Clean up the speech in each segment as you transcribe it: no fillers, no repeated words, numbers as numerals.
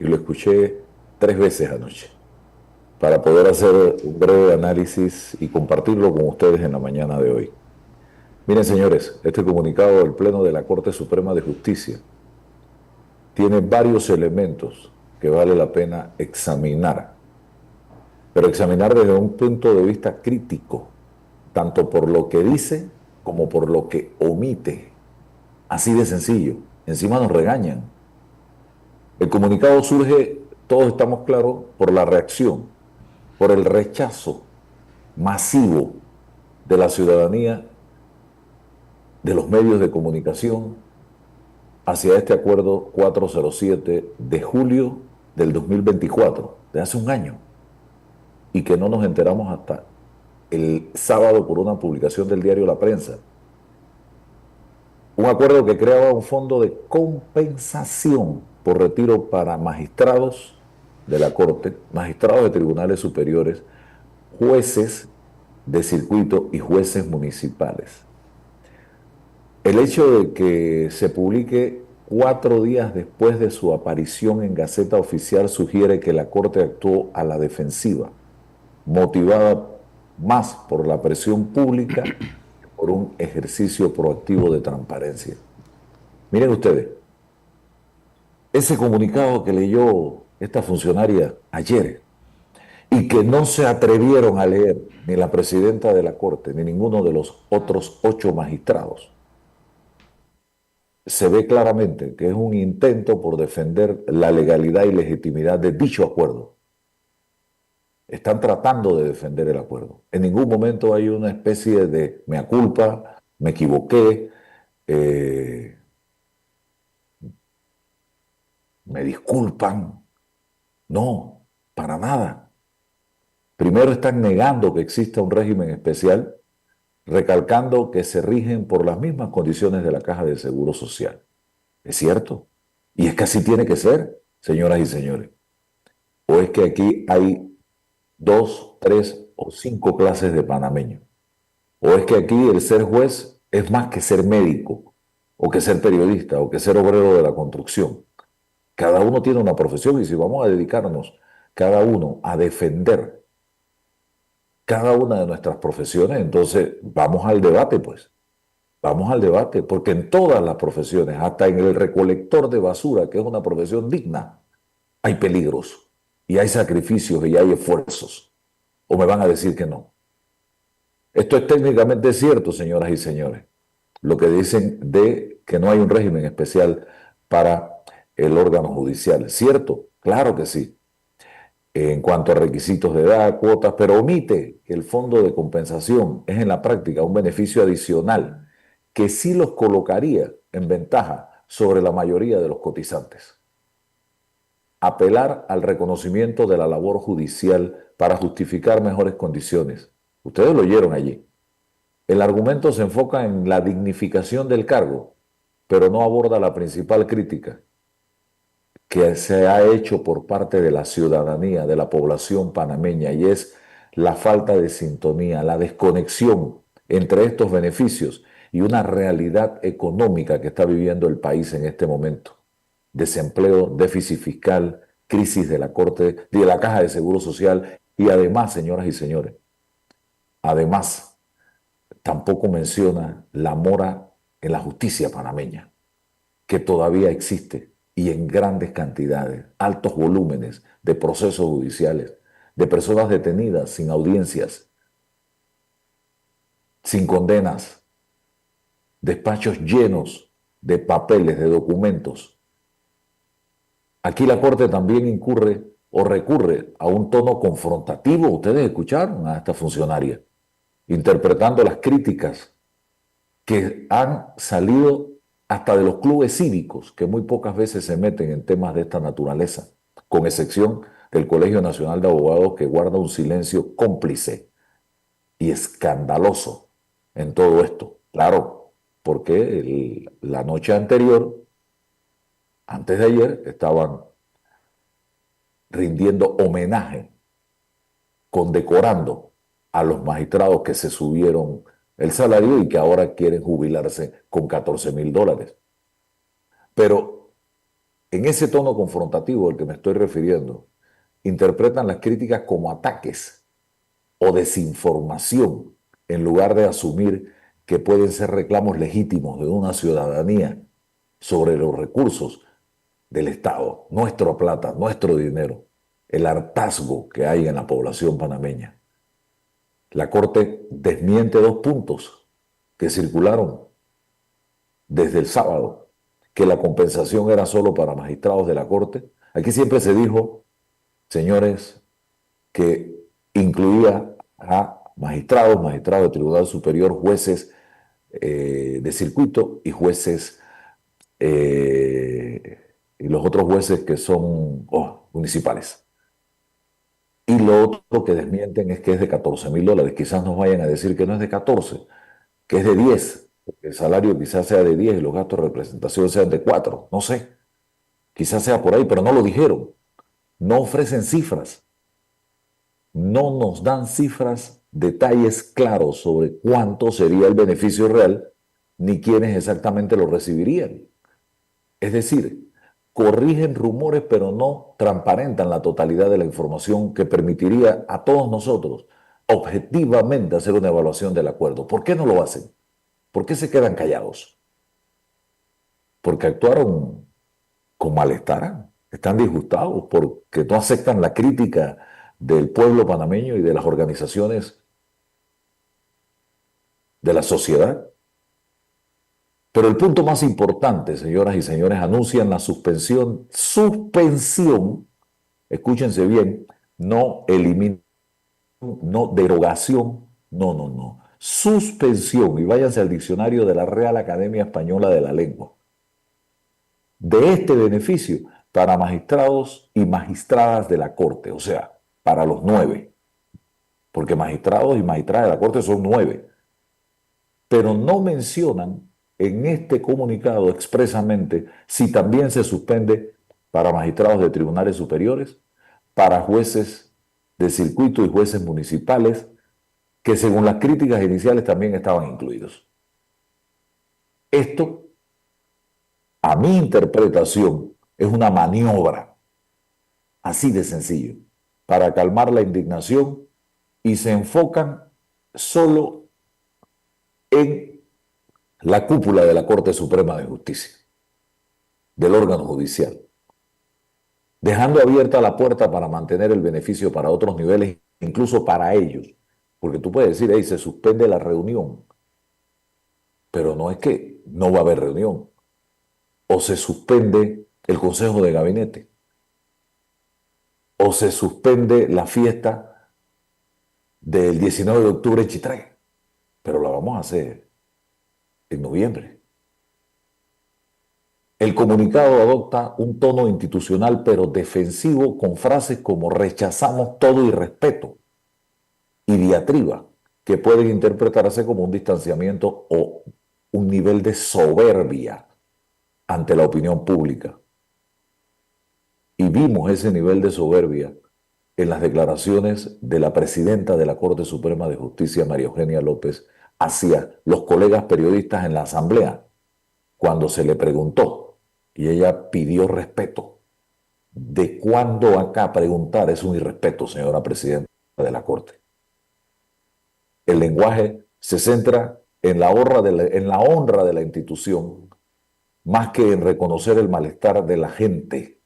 y lo escuché 3 veces anoche para poder hacer un breve análisis y compartirlo con ustedes en la mañana de hoy. Miren, señores, este comunicado del Pleno de la Corte Suprema de Justicia tiene varios elementos que vale la pena examinar, pero examinar desde un punto de vista crítico, tanto por lo que dice como por lo que omite. Así de sencillo. Encima nos regañan. El comunicado surge, todos estamos claros, por la reacción, por el rechazo masivo de la ciudadanía, de los medios de comunicación, hacia este acuerdo 407 de julio del 2024, de hace un año, y que no nos enteramos hasta el sábado por una publicación del diario La Prensa. Un acuerdo que creaba un fondo de compensación por retiro para magistrados de la Corte, magistrados de tribunales superiores, jueces de circuito y jueces municipales. El hecho de que se publique 4 días después de su aparición en Gaceta Oficial sugiere que la Corte actuó a la defensiva, motivada más por la presión pública que por un ejercicio proactivo de transparencia. Miren ustedes, ese comunicado que leyó esta funcionaria ayer y que no se atrevieron a leer ni la presidenta de la Corte ni ninguno de los otros 8 magistrados, se ve claramente que es un intento por defender la legalidad y legitimidad de dicho acuerdo. Están tratando de defender el acuerdo. En ningún momento hay una especie de mea culpa, me equivoqué, eh, me disculpan. No, para nada. Primero están negando que exista un régimen especial, recalcando que se rigen por las mismas condiciones de la Caja de Seguro Social. Es cierto. Y es que así tiene que ser, señoras y señores. O es que aquí hay 2, 3 o 5 clases de panameños. O es que aquí el ser juez es más que ser médico, o que ser periodista, o que ser obrero de la construcción. Cada uno tiene una profesión y si vamos a dedicarnos cada uno a defender cada una de nuestras profesiones, entonces vamos al debate, pues. Vamos al debate, porque en todas las profesiones, hasta en el recolector de basura, que es una profesión digna, hay peligros y hay sacrificios y hay esfuerzos. ¿O me van a decir que no? Esto es técnicamente cierto, señoras y señores. Lo que dicen de que no hay un régimen especial para el órgano judicial. ¿Cierto? Claro que sí. En cuanto a requisitos de edad, cuotas, pero omite que el fondo de compensación es en la práctica un beneficio adicional que sí los colocaría en ventaja sobre la mayoría de los cotizantes. Apelar al reconocimiento de la labor judicial para justificar mejores condiciones. Ustedes lo oyeron allí. El argumento se enfoca en la dignificación del cargo, pero no aborda la principal crítica que se ha hecho por parte de la ciudadanía, de la población panameña, y es la falta de sintonía, la desconexión entre estos beneficios y una realidad económica que está viviendo el país en este momento. Desempleo, déficit fiscal, crisis de la Corte, de la Caja de Seguro Social y además, señoras y señores, además, tampoco menciona la mora en la justicia panameña, que todavía existe y en grandes cantidades, altos volúmenes de procesos judiciales, de personas detenidas sin audiencias, sin condenas, despachos llenos de papeles, de documentos. Aquí la Corte también incurre o recurre a un tono confrontativo. Ustedes escucharon a esta funcionaria interpretando las críticas que han salido hasta de los clubes cívicos, que muy pocas veces se meten en temas de esta naturaleza, con excepción del Colegio Nacional de Abogados, que guarda un silencio cómplice y escandaloso en todo esto. Claro, porque la noche anterior, antes de ayer, estaban rindiendo homenaje, condecorando a los magistrados que se subieron el salario y que ahora quieren jubilarse con $14,000. Pero en ese tono confrontativo al que me estoy refiriendo, interpretan las críticas como ataques o desinformación, en lugar de asumir que pueden ser reclamos legítimos de una ciudadanía sobre los recursos del Estado, nuestra plata, nuestro dinero, el hartazgo que hay en la población panameña. La Corte desmiente dos puntos que circularon desde el sábado, que la compensación era solo para magistrados de la Corte. Aquí siempre se dijo, señores, que incluía a magistrados, magistrados de Tribunal Superior, jueces de circuito y jueces, y los otros jueces que son municipales. Y lo otro que desmienten es que es de $14.000. Quizás nos vayan a decir que no es de 14, que es de 10. El salario quizás sea de 10 y los gastos de representación sean de 4. No sé. Quizás sea por ahí, pero no lo dijeron. No ofrecen cifras. No nos dan cifras, detalles claros sobre cuánto sería el beneficio real, ni quiénes exactamente lo recibirían. Es decir, corrigen rumores, pero no transparentan la totalidad de la información que permitiría a todos nosotros objetivamente hacer una evaluación del acuerdo. ¿Por qué no lo hacen? ¿Por qué se quedan callados? Porque actuaron con malestar, están disgustados, porque no aceptan la crítica del pueblo panameño y de las organizaciones de la sociedad. Pero el punto más importante, señoras y señores, anuncian la suspensión, escúchense bien, no eliminación, no derogación, no, suspensión, y váyanse al diccionario de la Real Academia Española de la Lengua, de este beneficio para magistrados y magistradas de la Corte, o sea, para los 9, porque magistrados y magistradas de la Corte son 9, pero no mencionan en este comunicado expresamente si también se suspende para magistrados de tribunales superiores, para jueces de circuito y jueces municipales, que según las críticas iniciales también estaban incluidos. Esto, a mi interpretación, es una maniobra, así de sencillo, para calmar la indignación, y se enfocan solo en la cúpula de la Corte Suprema de Justicia, del órgano judicial, dejando abierta la puerta para mantener el beneficio para otros niveles, incluso para ellos. Porque tú puedes decir, hey, se suspende la reunión, pero no es que no va a haber reunión, o se suspende el Consejo de Gabinete, o se suspende la fiesta del 19 de octubre en Chitré, pero la vamos a hacer en noviembre. El comunicado adopta un tono institucional pero defensivo, con frases como rechazamos todo irrespeto y diatriba, que pueden interpretarse como un distanciamiento o un nivel de soberbia ante la opinión pública. Y vimos ese nivel de soberbia en las declaraciones de la presidenta de la Corte Suprema de Justicia, María Eugenia López, hacia los colegas periodistas en la Asamblea, cuando se le preguntó, y ella pidió respeto. ¿De cuándo acá preguntar es un irrespeto, señora presidenta de la Corte? El lenguaje se centra en la honra de la institución, más que en reconocer el malestar de la gente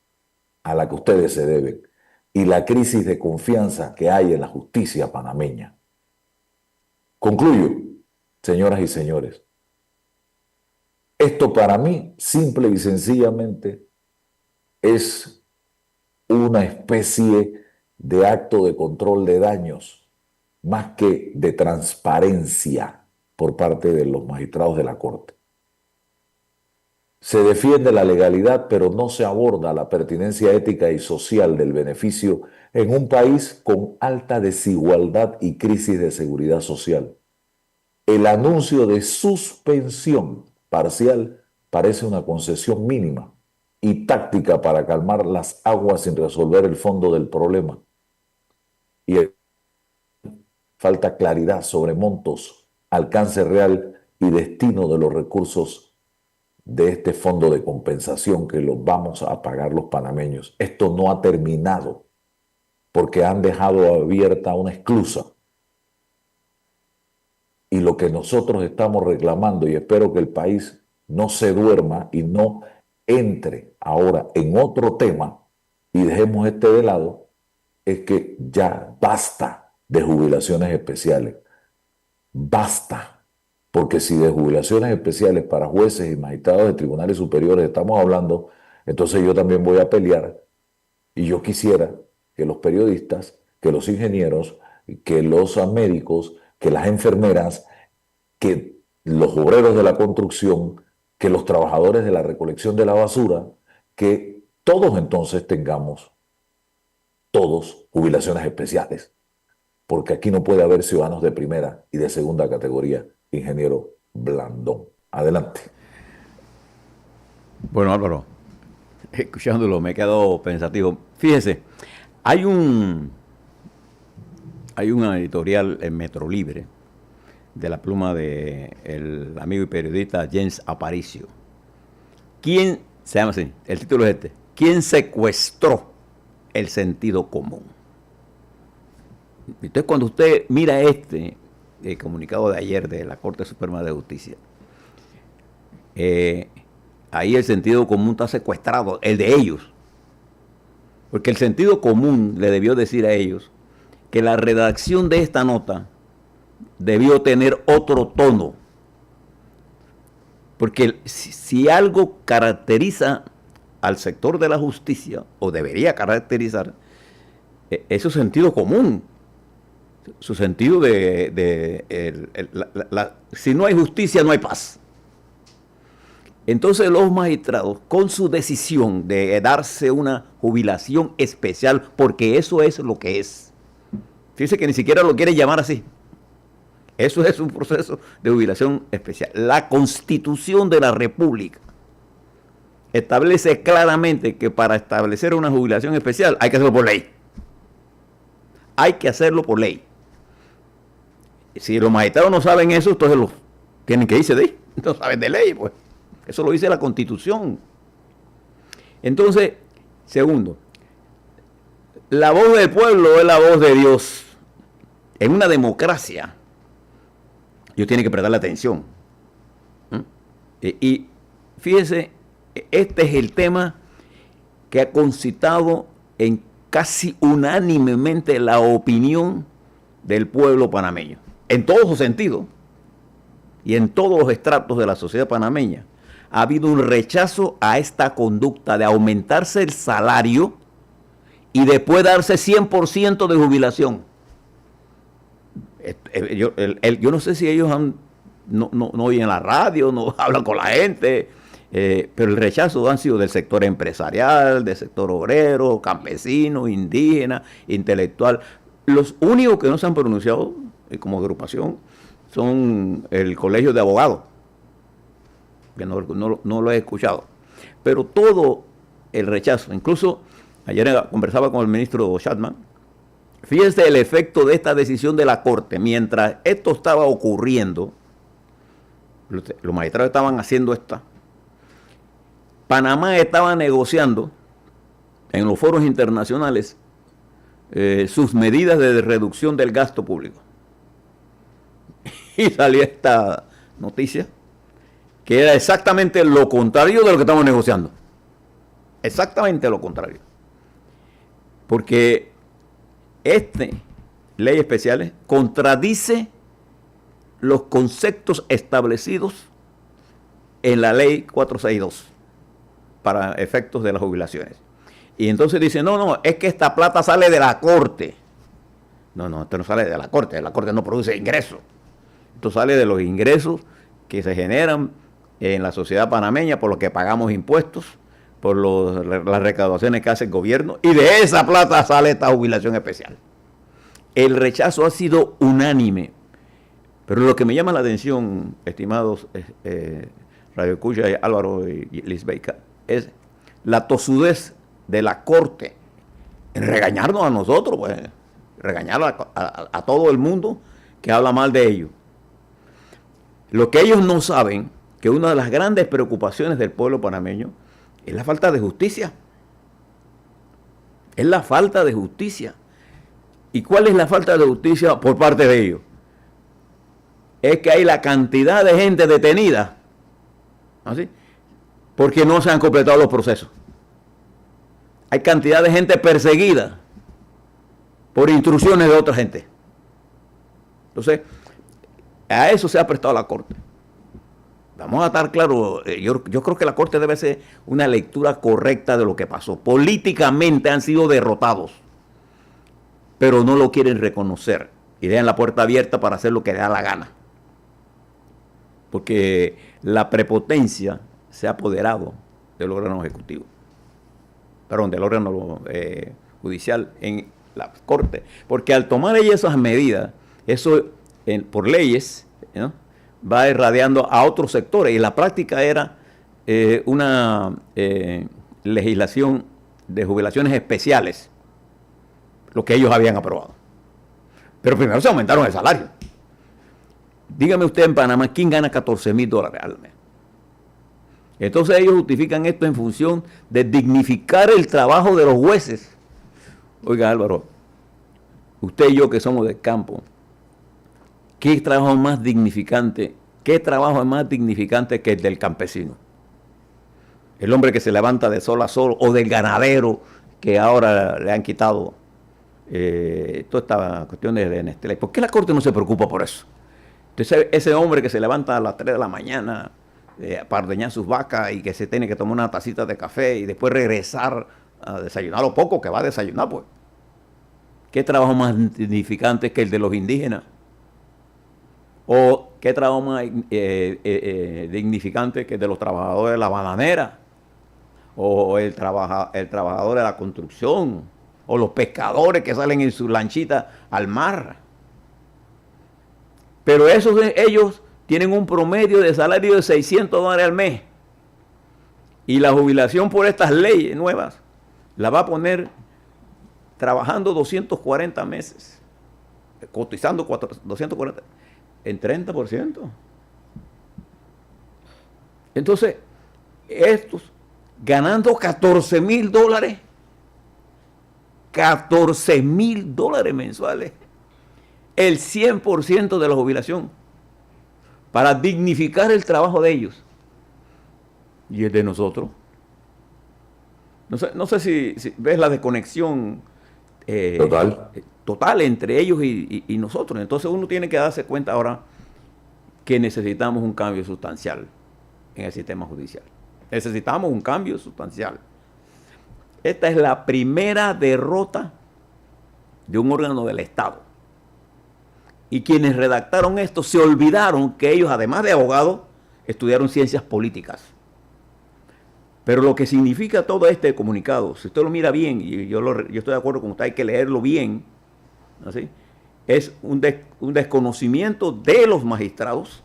a la que ustedes se deben y la crisis de confianza que hay en la justicia panameña. Concluyo, señoras y señores. Esto para mí, simple y sencillamente, es una especie de acto de control de daños, más que de transparencia por parte de los magistrados de la Corte. Se defiende la legalidad, pero no se aborda la pertinencia ética y social del beneficio en un país con alta desigualdad y crisis de seguridad social. El anuncio de suspensión parcial parece una concesión mínima y táctica para calmar las aguas sin resolver el fondo del problema. Y falta claridad sobre montos, alcance real y destino de los recursos de este fondo de compensación que lo vamos a pagar los panameños. Esto no ha terminado porque han dejado abierta una esclusa. Y lo que nosotros estamos reclamando, y espero que el país no se duerma y no entre ahora en otro tema y dejemos este de lado, es que ya basta de jubilaciones especiales. Basta. Porque si de jubilaciones especiales para jueces y magistrados de tribunales superiores estamos hablando, entonces yo también voy a pelear y yo quisiera que los periodistas, que los ingenieros, que los médicos, que las enfermeras, que los obreros de la construcción, que los trabajadores de la recolección de la basura, que todos entonces tengamos, todos, jubilaciones especiales. Porque aquí no puede haber ciudadanos de primera y de segunda categoría, ingeniero Blandón. Adelante. Bueno, Álvaro, escuchándolo me he quedado pensativo. Fíjese, hay un editorial en Metro Libre de la pluma de el amigo y periodista James Aparicio. ¿Quién se llama así? El título es este: ¿Quién secuestró el sentido común? Entonces, cuando usted mira el comunicado de ayer de la Corte Suprema de Justicia, ahí el sentido común está secuestrado, el de ellos. Porque el sentido común le debió decir a ellos que la redacción de esta nota debió tener otro tono. Porque si algo caracteriza al sector de la justicia, o debería caracterizar, es su sentido común. Su sentido si no hay justicia, no hay paz. Entonces los magistrados, con su decisión de darse una jubilación especial, porque eso es lo que es. Fíjese que ni siquiera lo quiere llamar así. Eso es un proceso de jubilación especial. La Constitución de la República establece claramente que para establecer una jubilación especial hay que hacerlo por ley. Hay que hacerlo por ley. Si los magistrados no saben eso, entonces los tienen que irse de ahí. No saben de ley, pues. Eso lo dice la Constitución. Entonces, segundo, la voz del pueblo es la voz de Dios. En una democracia, Dios tiene que prestarle atención. Y fíjese, este es el tema que ha concitado en casi unánimemente la opinión del pueblo panameño, en todos sus sentidos y en todos los estratos de la sociedad panameña. Ha habido un rechazo a esta conducta de aumentarse el salario y después darse 100% de jubilación. Yo no sé si ellos no oyen la radio, no hablan con la gente, pero el rechazo han sido del sector empresarial, del sector obrero, campesino, indígena, intelectual. Los únicos que no se han pronunciado como agrupación son el Colegio de Abogados, que no lo he escuchado. Pero todo el rechazo, incluso ayer conversaba con el ministro Chapman, fíjense el efecto de esta decisión de la Corte. Mientras esto estaba ocurriendo, los magistrados estaban haciendo esta. Panamá estaba negociando en los foros internacionales sus medidas de reducción del gasto público. Y salió esta noticia que era exactamente lo contrario de lo que estamos negociando. Exactamente lo contrario. Porque leyes especiales contradice los conceptos establecidos en la ley 462 para efectos de las jubilaciones. Y entonces dice, no, es que esta plata sale de la Corte. No, esto no sale de la Corte no produce ingresos. Esto sale de los ingresos que se generan en la sociedad panameña por lo que pagamos impuestos, por las recaudaciones que hace el gobierno, y de esa plata sale esta jubilación especial. El rechazo ha sido unánime, pero lo que me llama la atención, estimados Radio Escucha, Álvaro y Lisbeth, es la tosudez de la Corte en regañarnos a nosotros, pues, regañar a todo el mundo que habla mal de ellos. Lo que ellos no saben, que una de las grandes preocupaciones del pueblo panameño es la falta de justicia. Es la falta de justicia. ¿Y cuál es la falta de justicia por parte de ellos? Es que hay la cantidad de gente detenida, ¿así? Porque no se han completado los procesos. Hay cantidad de gente perseguida por instrucciones de otra gente. Entonces, a eso se ha prestado la Corte. Vamos a estar claros, yo creo que la Corte debe hacer una lectura correcta de lo que pasó. Políticamente han sido derrotados, pero no lo quieren reconocer y dejan la puerta abierta para hacer lo que les da la gana. Porque la prepotencia se ha apoderado del órgano ejecutivo, perdón, del órgano judicial en la Corte. Porque al tomar ella esas medidas, eso por leyes, ¿no?, va irradiando a otros sectores. Y la práctica era una legislación de jubilaciones especiales, lo que ellos habían aprobado. Pero primero se aumentaron el salario. Dígame usted en Panamá, ¿quién gana $14,000 al mes? Entonces ellos justifican esto en función de dignificar el trabajo de los jueces. Oiga, Álvaro, usted y yo que somos del campo, ¿qué trabajo es más dignificante que el del campesino? El hombre que se levanta de sol a sol, o del ganadero que ahora le han quitado todas estas cuestiones de Nestlé. ¿Por qué la Corte no se preocupa por eso? Entonces ese hombre que se levanta a las 3 de la mañana para ordeñar sus vacas y que se tiene que tomar una tacita de café y después regresar a desayunar lo poco que va a desayunar, pues. ¿Qué trabajo más dignificante que el de los indígenas? ¿O qué trabajo más dignificante que el de los trabajadores de la bananera? ¿O el trabajador de la construcción? ¿O los pescadores que salen en su lanchita al mar? Pero ellos tienen un promedio de salario de $600 al mes. Y la jubilación por estas leyes nuevas la va a poner trabajando 240 meses, cotizando 240, en 30%. Entonces, estos ganando $14,000, $14,000 mensuales, el 100% de la jubilación, para dignificar el trabajo de ellos. Y el de nosotros. No sé si ves la desconexión total entre ellos y nosotros. Entonces uno tiene que darse cuenta ahora que necesitamos un cambio sustancial en el sistema judicial. Necesitamos un cambio sustancial. Esta es la primera derrota de un órgano del Estado. Y quienes redactaron esto se olvidaron que ellos, además de abogados, estudiaron ciencias políticas. Pero lo que significa todo este comunicado, si usted lo mira bien, y yo estoy de acuerdo con usted, hay que leerlo bien, ¿así?, es un desconocimiento de los magistrados,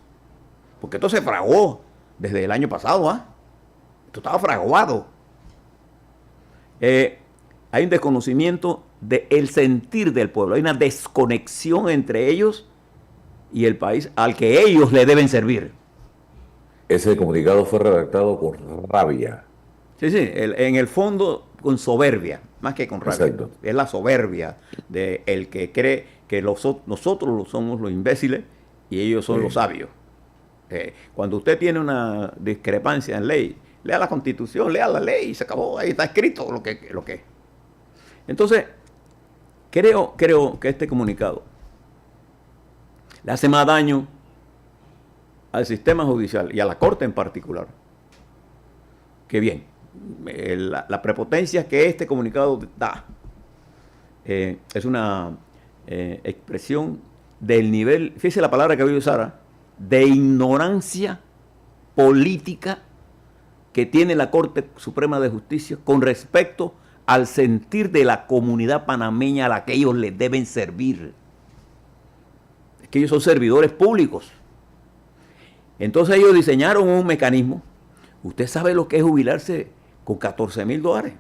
porque esto se fraguó desde el año pasado, esto estaba fraguado. Hay un desconocimiento del sentir del pueblo, hay una desconexión entre ellos y el país al que ellos le deben servir. Ese comunicado fue redactado con rabia. Sí, en el fondo con soberbia, más que con rabia. Exacto. Es la soberbia de el que cree que nosotros somos los imbéciles y ellos son los sabios. Cuando usted tiene una discrepancia en ley, lea la Constitución, lea la ley y se acabó, ahí está escrito lo que es. Entonces, creo que este comunicado le hace más daño al sistema judicial y a la Corte en particular que bien. La prepotencia que este comunicado da es una expresión del nivel, fíjese la palabra que voy a usar, de ignorancia política que tiene la Corte Suprema de Justicia con respecto al sentir de la comunidad panameña a la que ellos les deben servir. Es que ellos son servidores públicos. Entonces ellos diseñaron un mecanismo. Usted sabe lo que es jubilarse con $14,000.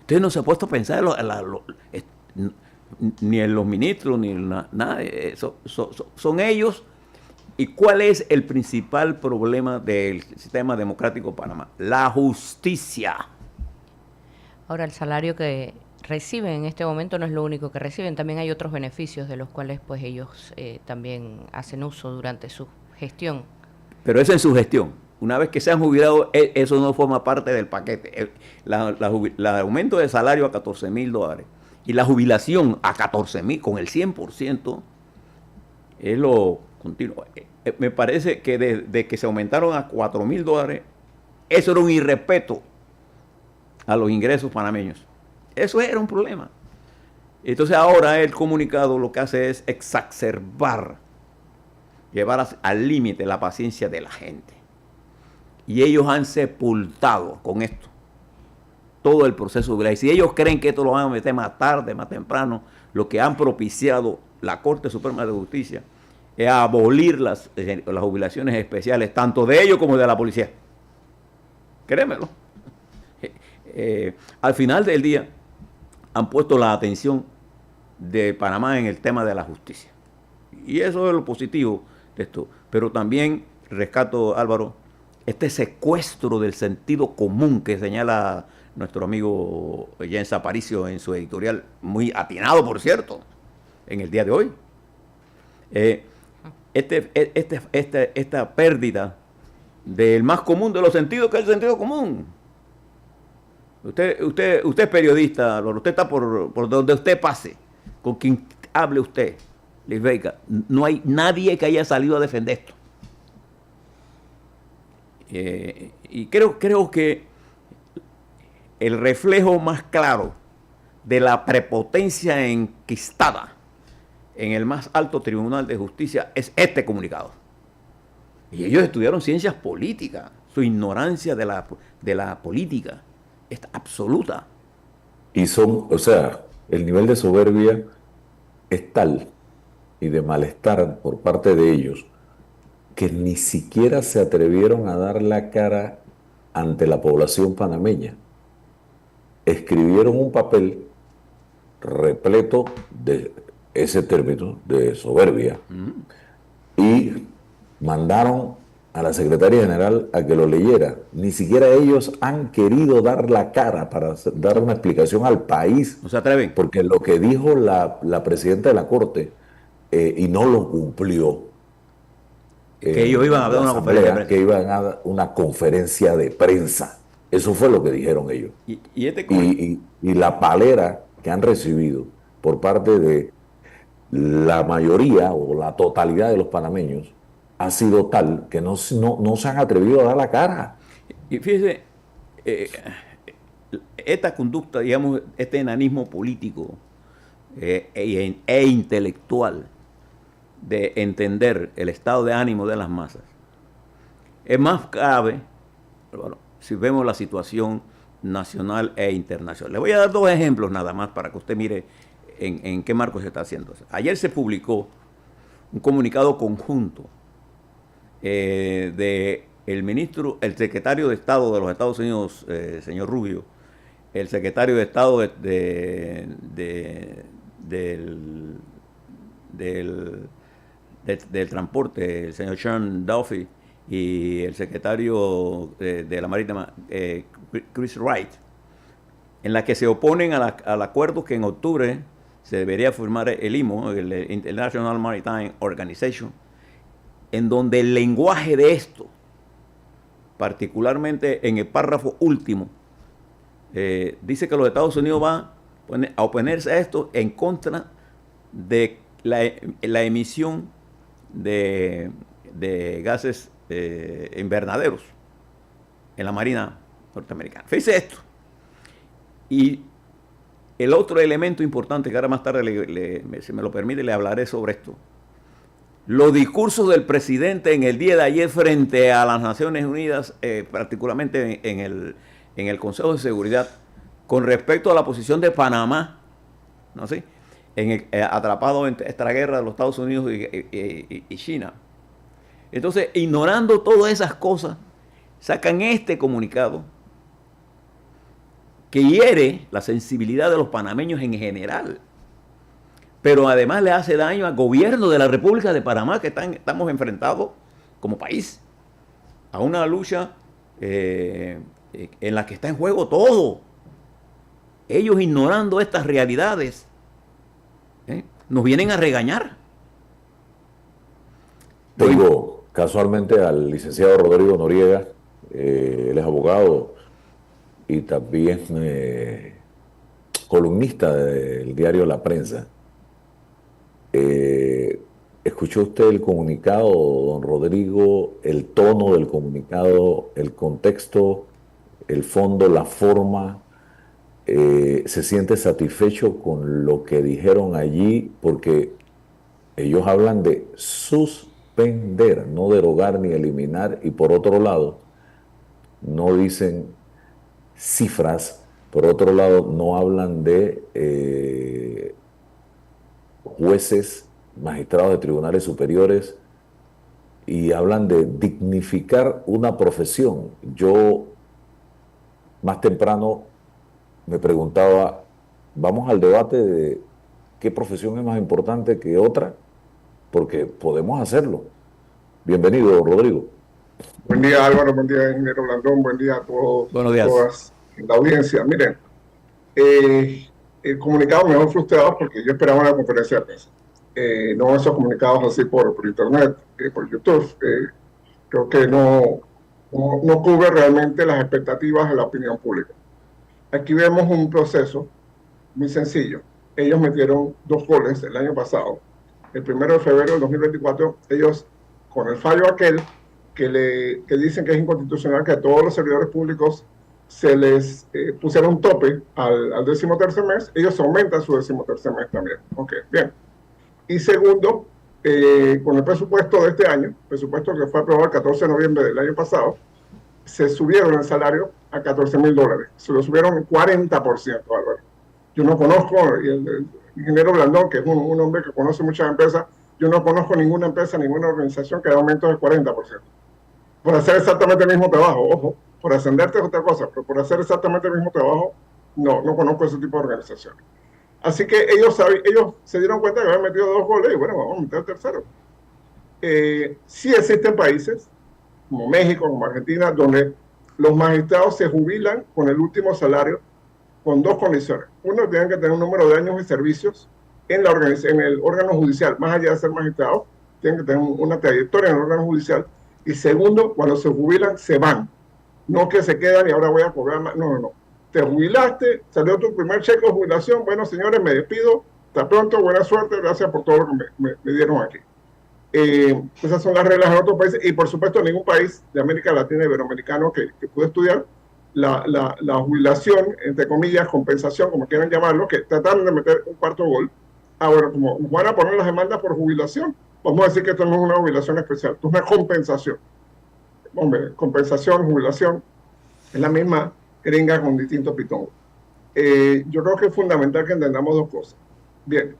Usted no se ha puesto a pensar ni en los ministros, ni en nada. Son ellos ¿Y cuál es el principal problema del sistema democrático de Panamá? La justicia. Ahora, el salario que reciben en este momento no es lo único que reciben, también hay otros beneficios de los cuales pues ellos también hacen uso durante su gestión. Pero eso en su gestión. Una vez que se han jubilado, eso no forma parte del paquete. El aumento de salario a $14,000 y la jubilación a 14,000 con el 100% es lo continuo. Me parece que desde que se aumentaron a $4,000, eso era un irrespeto a los ingresos panameños. Eso era un problema. Entonces ahora el comunicado lo que hace es exacerbar, llevar al límite la paciencia de la gente. Y ellos han sepultado con esto todo el proceso de ley. Si ellos creen que esto lo van a meter más tarde, más temprano, lo que han propiciado la Corte Suprema de Justicia es abolir las jubilaciones especiales, tanto de ellos como de la policía. Créemelo. Al final del día han puesto la atención de Panamá en el tema de la justicia. Y eso es lo positivo de esto. Pero también rescato, Álvaro, este secuestro del sentido común que señala nuestro amigo Jens Aparicio en su editorial, muy atinado, por cierto, en el día de hoy. Esta pérdida del más común de los sentidos, que es el sentido común. Usted es periodista, usted está por donde usted pase, con quien hable usted, Liz Vega, no hay nadie que haya salido a defender esto. Y creo que el reflejo más claro de la prepotencia enquistada en el más alto tribunal de justicia es este comunicado. Y ellos estudiaron ciencias políticas, su ignorancia de la política es absoluta. Y el nivel de soberbia es tal y de malestar por parte de ellos que ni siquiera se atrevieron a dar la cara ante la población panameña. Escribieron un papel repleto de ese término de soberbia y mandaron a la secretaria general a que lo leyera. Ni siquiera ellos han querido dar la cara para dar una explicación al país. No se atreven. Porque lo que dijo la presidenta de la Corte y no lo cumplió. Que ellos iban a dar una conferencia de prensa. Que iban a dar una conferencia de prensa. Eso fue lo que dijeron ellos. Y la palera que han recibido por parte de la mayoría o la totalidad de los panameños ha sido tal que no se han atrevido a dar la cara. Y fíjese, esta conducta, digamos, este enanismo político e intelectual de entender el estado de ánimo de las masas es más grave, bueno, si vemos la situación nacional e internacional. Le voy a dar dos ejemplos nada más para que usted mire en qué marco se está haciendo. Ayer se publicó un comunicado conjunto de el secretario de Estado de los Estados Unidos, señor Rubio, el secretario de Estado del Transporte, el señor Sean Duffy, y el secretario de la Marítima, Chris Wright, en la que se oponen al acuerdo que en octubre se debería firmar el IMO, el International Maritime Organization, en donde el lenguaje de esto, particularmente en el párrafo último, dice que los Estados Unidos van a oponerse a esto en contra de la emisión de gases invernaderos en la Marina norteamericana. Fíjese esto. Y el otro elemento importante, que ahora más tarde, si me lo permite, le hablaré sobre esto. Los discursos del presidente en el día de ayer frente a las Naciones Unidas, particularmente en el Consejo de Seguridad, con respecto a la posición de Panamá, ¿no? ¿Sí? Atrapado en esta guerra de los Estados Unidos y China. Entonces, ignorando todas esas cosas, sacan este comunicado que hiere la sensibilidad de los panameños en general. pero además le hace daño al gobierno de la República de Panamá, que estamos enfrentados como país a una lucha en la que está en juego todo. Ellos, ignorando estas realidades, nos vienen a regañar. Tengo casualmente al licenciado Rodrigo Noriega, él es abogado y también columnista del diario La Prensa. ¿Escuchó usted el comunicado, don Rodrigo, el tono del comunicado, el contexto, el fondo, la forma? ¿Se siente satisfecho con lo que dijeron allí? Porque ellos hablan de suspender, no derogar ni eliminar, y por otro lado, no dicen cifras, por otro lado, no hablan de jueces, magistrados de tribunales superiores, y hablan de dignificar una profesión. Yo más temprano me preguntaba, vamos al debate de qué profesión es más importante que otra, porque podemos hacerlo. Bienvenido, Rodrigo. Buen día, Álvaro, buen día, ingeniero Blandón, buen día a todos, Buenos días. todas la audiencia. Miren, el comunicado me dejó frustrado porque yo esperaba una conferencia de prensa. No esos comunicados así por internet, por YouTube. Creo que no cubre realmente las expectativas de la opinión pública. Aquí vemos un proceso muy sencillo. Ellos metieron 2 goles el año pasado. El 1 de febrero del 2024, ellos, con el fallo aquel, que dicen que es inconstitucional que a todos los servidores públicos se les pusiera un tope al 13º mes, ellos aumentan su 13º mes también. Ok, bien. Y segundo, con el presupuesto de este año, presupuesto que fue aprobado el 14 de noviembre del año pasado, se subieron el salario a $14,000. Se lo subieron en 40%, Álvaro. Yo no conozco, y el ingeniero Blandón, que es un hombre que conoce muchas empresas, yo no conozco ninguna empresa, ninguna organización que dé aumentos del 40%. Por hacer exactamente el mismo trabajo, ojo, por ascenderte es otra cosa, pero por hacer exactamente el mismo trabajo, no conozco ese tipo de organizaciones. Así que ellos se dieron cuenta que habían metido 2 goles y bueno, vamos a meter el tercero. Sí existen países, como México, como Argentina, donde los magistrados se jubilan con el último salario con 2 condiciones. Uno, tienen que tener un número de años de servicios en el órgano judicial, más allá de ser magistrados, tienen que tener una trayectoria en el órgano judicial. Y segundo, cuando se jubilan, se van. No que se quedan y ahora voy a cobrar más. No. Te jubilaste, salió tu primer cheque de jubilación. Bueno, señores, me despido. Hasta pronto, buena suerte. Gracias por todo lo que me dieron aquí. Esas son las reglas en otros países. Y por supuesto, en ningún país de América Latina y Iberoamericano que pude estudiar, la jubilación, entre comillas, compensación, como quieran llamarlo, que trataron de meter un 4º gol. Ahora, como van a poner las demandas por jubilación, vamos a decir que esto no es una jubilación especial, esto es una compensación. Hombre, compensación, jubilación, es la misma gringa con distintos pitongos. Yo creo que es fundamental que entendamos 2 cosas. Bien,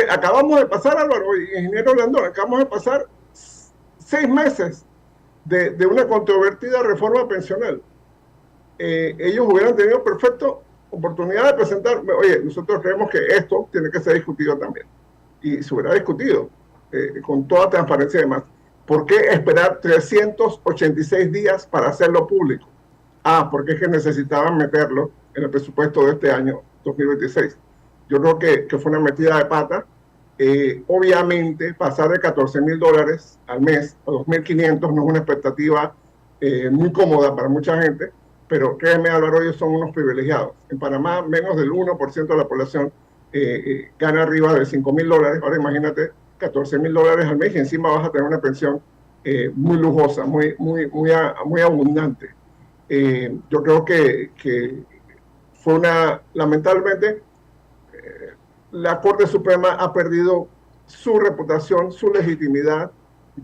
acabamos de pasar, Álvaro, ingeniero Blandón, acabamos de pasar 6 meses de una controvertida reforma pensional. Ellos hubieran tenido perfecta oportunidad de presentar, oye, nosotros creemos que esto tiene que ser discutido también. Y se hubiera discutido con toda transparencia y demás. ¿Por qué esperar 386 días para hacerlo público? Porque es que necesitaban meterlo en el presupuesto de este año 2026. Yo creo que fue una metida de pata. Obviamente, pasar de $14,000 al mes a 2.500 no es una expectativa muy cómoda para mucha gente, pero créeme, Álvaro, ellos son unos privilegiados. En Panamá, menos del 1% de la población gana arriba de $5,000. Ahora imagínate, $14,000 al mes y encima vas a tener una pensión muy lujosa, muy abundante. Yo creo que fue lamentablemente, la Corte Suprema ha perdido su reputación, su legitimidad.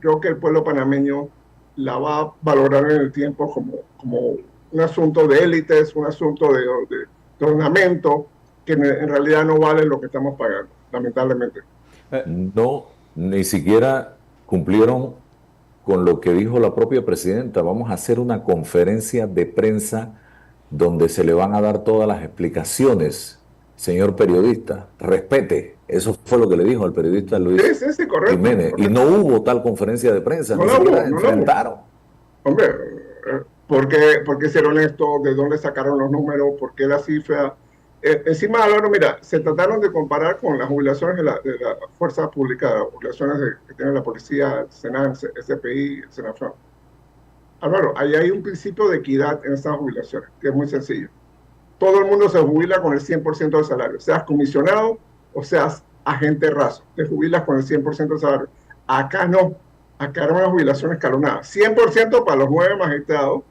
Creo que el pueblo panameño la va a valorar en el tiempo como un asunto de élites, un asunto de ornamento, que en realidad no vale lo que estamos pagando, lamentablemente. No, ni siquiera cumplieron con lo que dijo la propia presidenta. Vamos a hacer una conferencia de prensa donde se le van a dar todas las explicaciones señor periodista, respete. Eso fue lo que le dijo al periodista Luis Sí, correcto, Jiménez. correcto. Y no hubo tal conferencia de prensa, No ni la siquiera hubo, no la hubo. enfrentaron. Hombre, ¿por qué ser honesto? ¿De dónde sacaron los números? ¿Por qué la cifra? Encima, Álvaro, mira, se trataron de comparar con las jubilaciones de la fuerza pública, las jubilaciones que tiene la policía, el Senan, el SPI, el Senafran. Álvaro, ahí hay un principio de equidad en estas jubilaciones, que es muy sencillo. Todo el mundo se jubila con el 100% del salario, seas comisionado o seas agente raso, te jubilas con el 100% del salario. Acá no, acá era una jubilación escalonada, 100% para los 9 magistrados,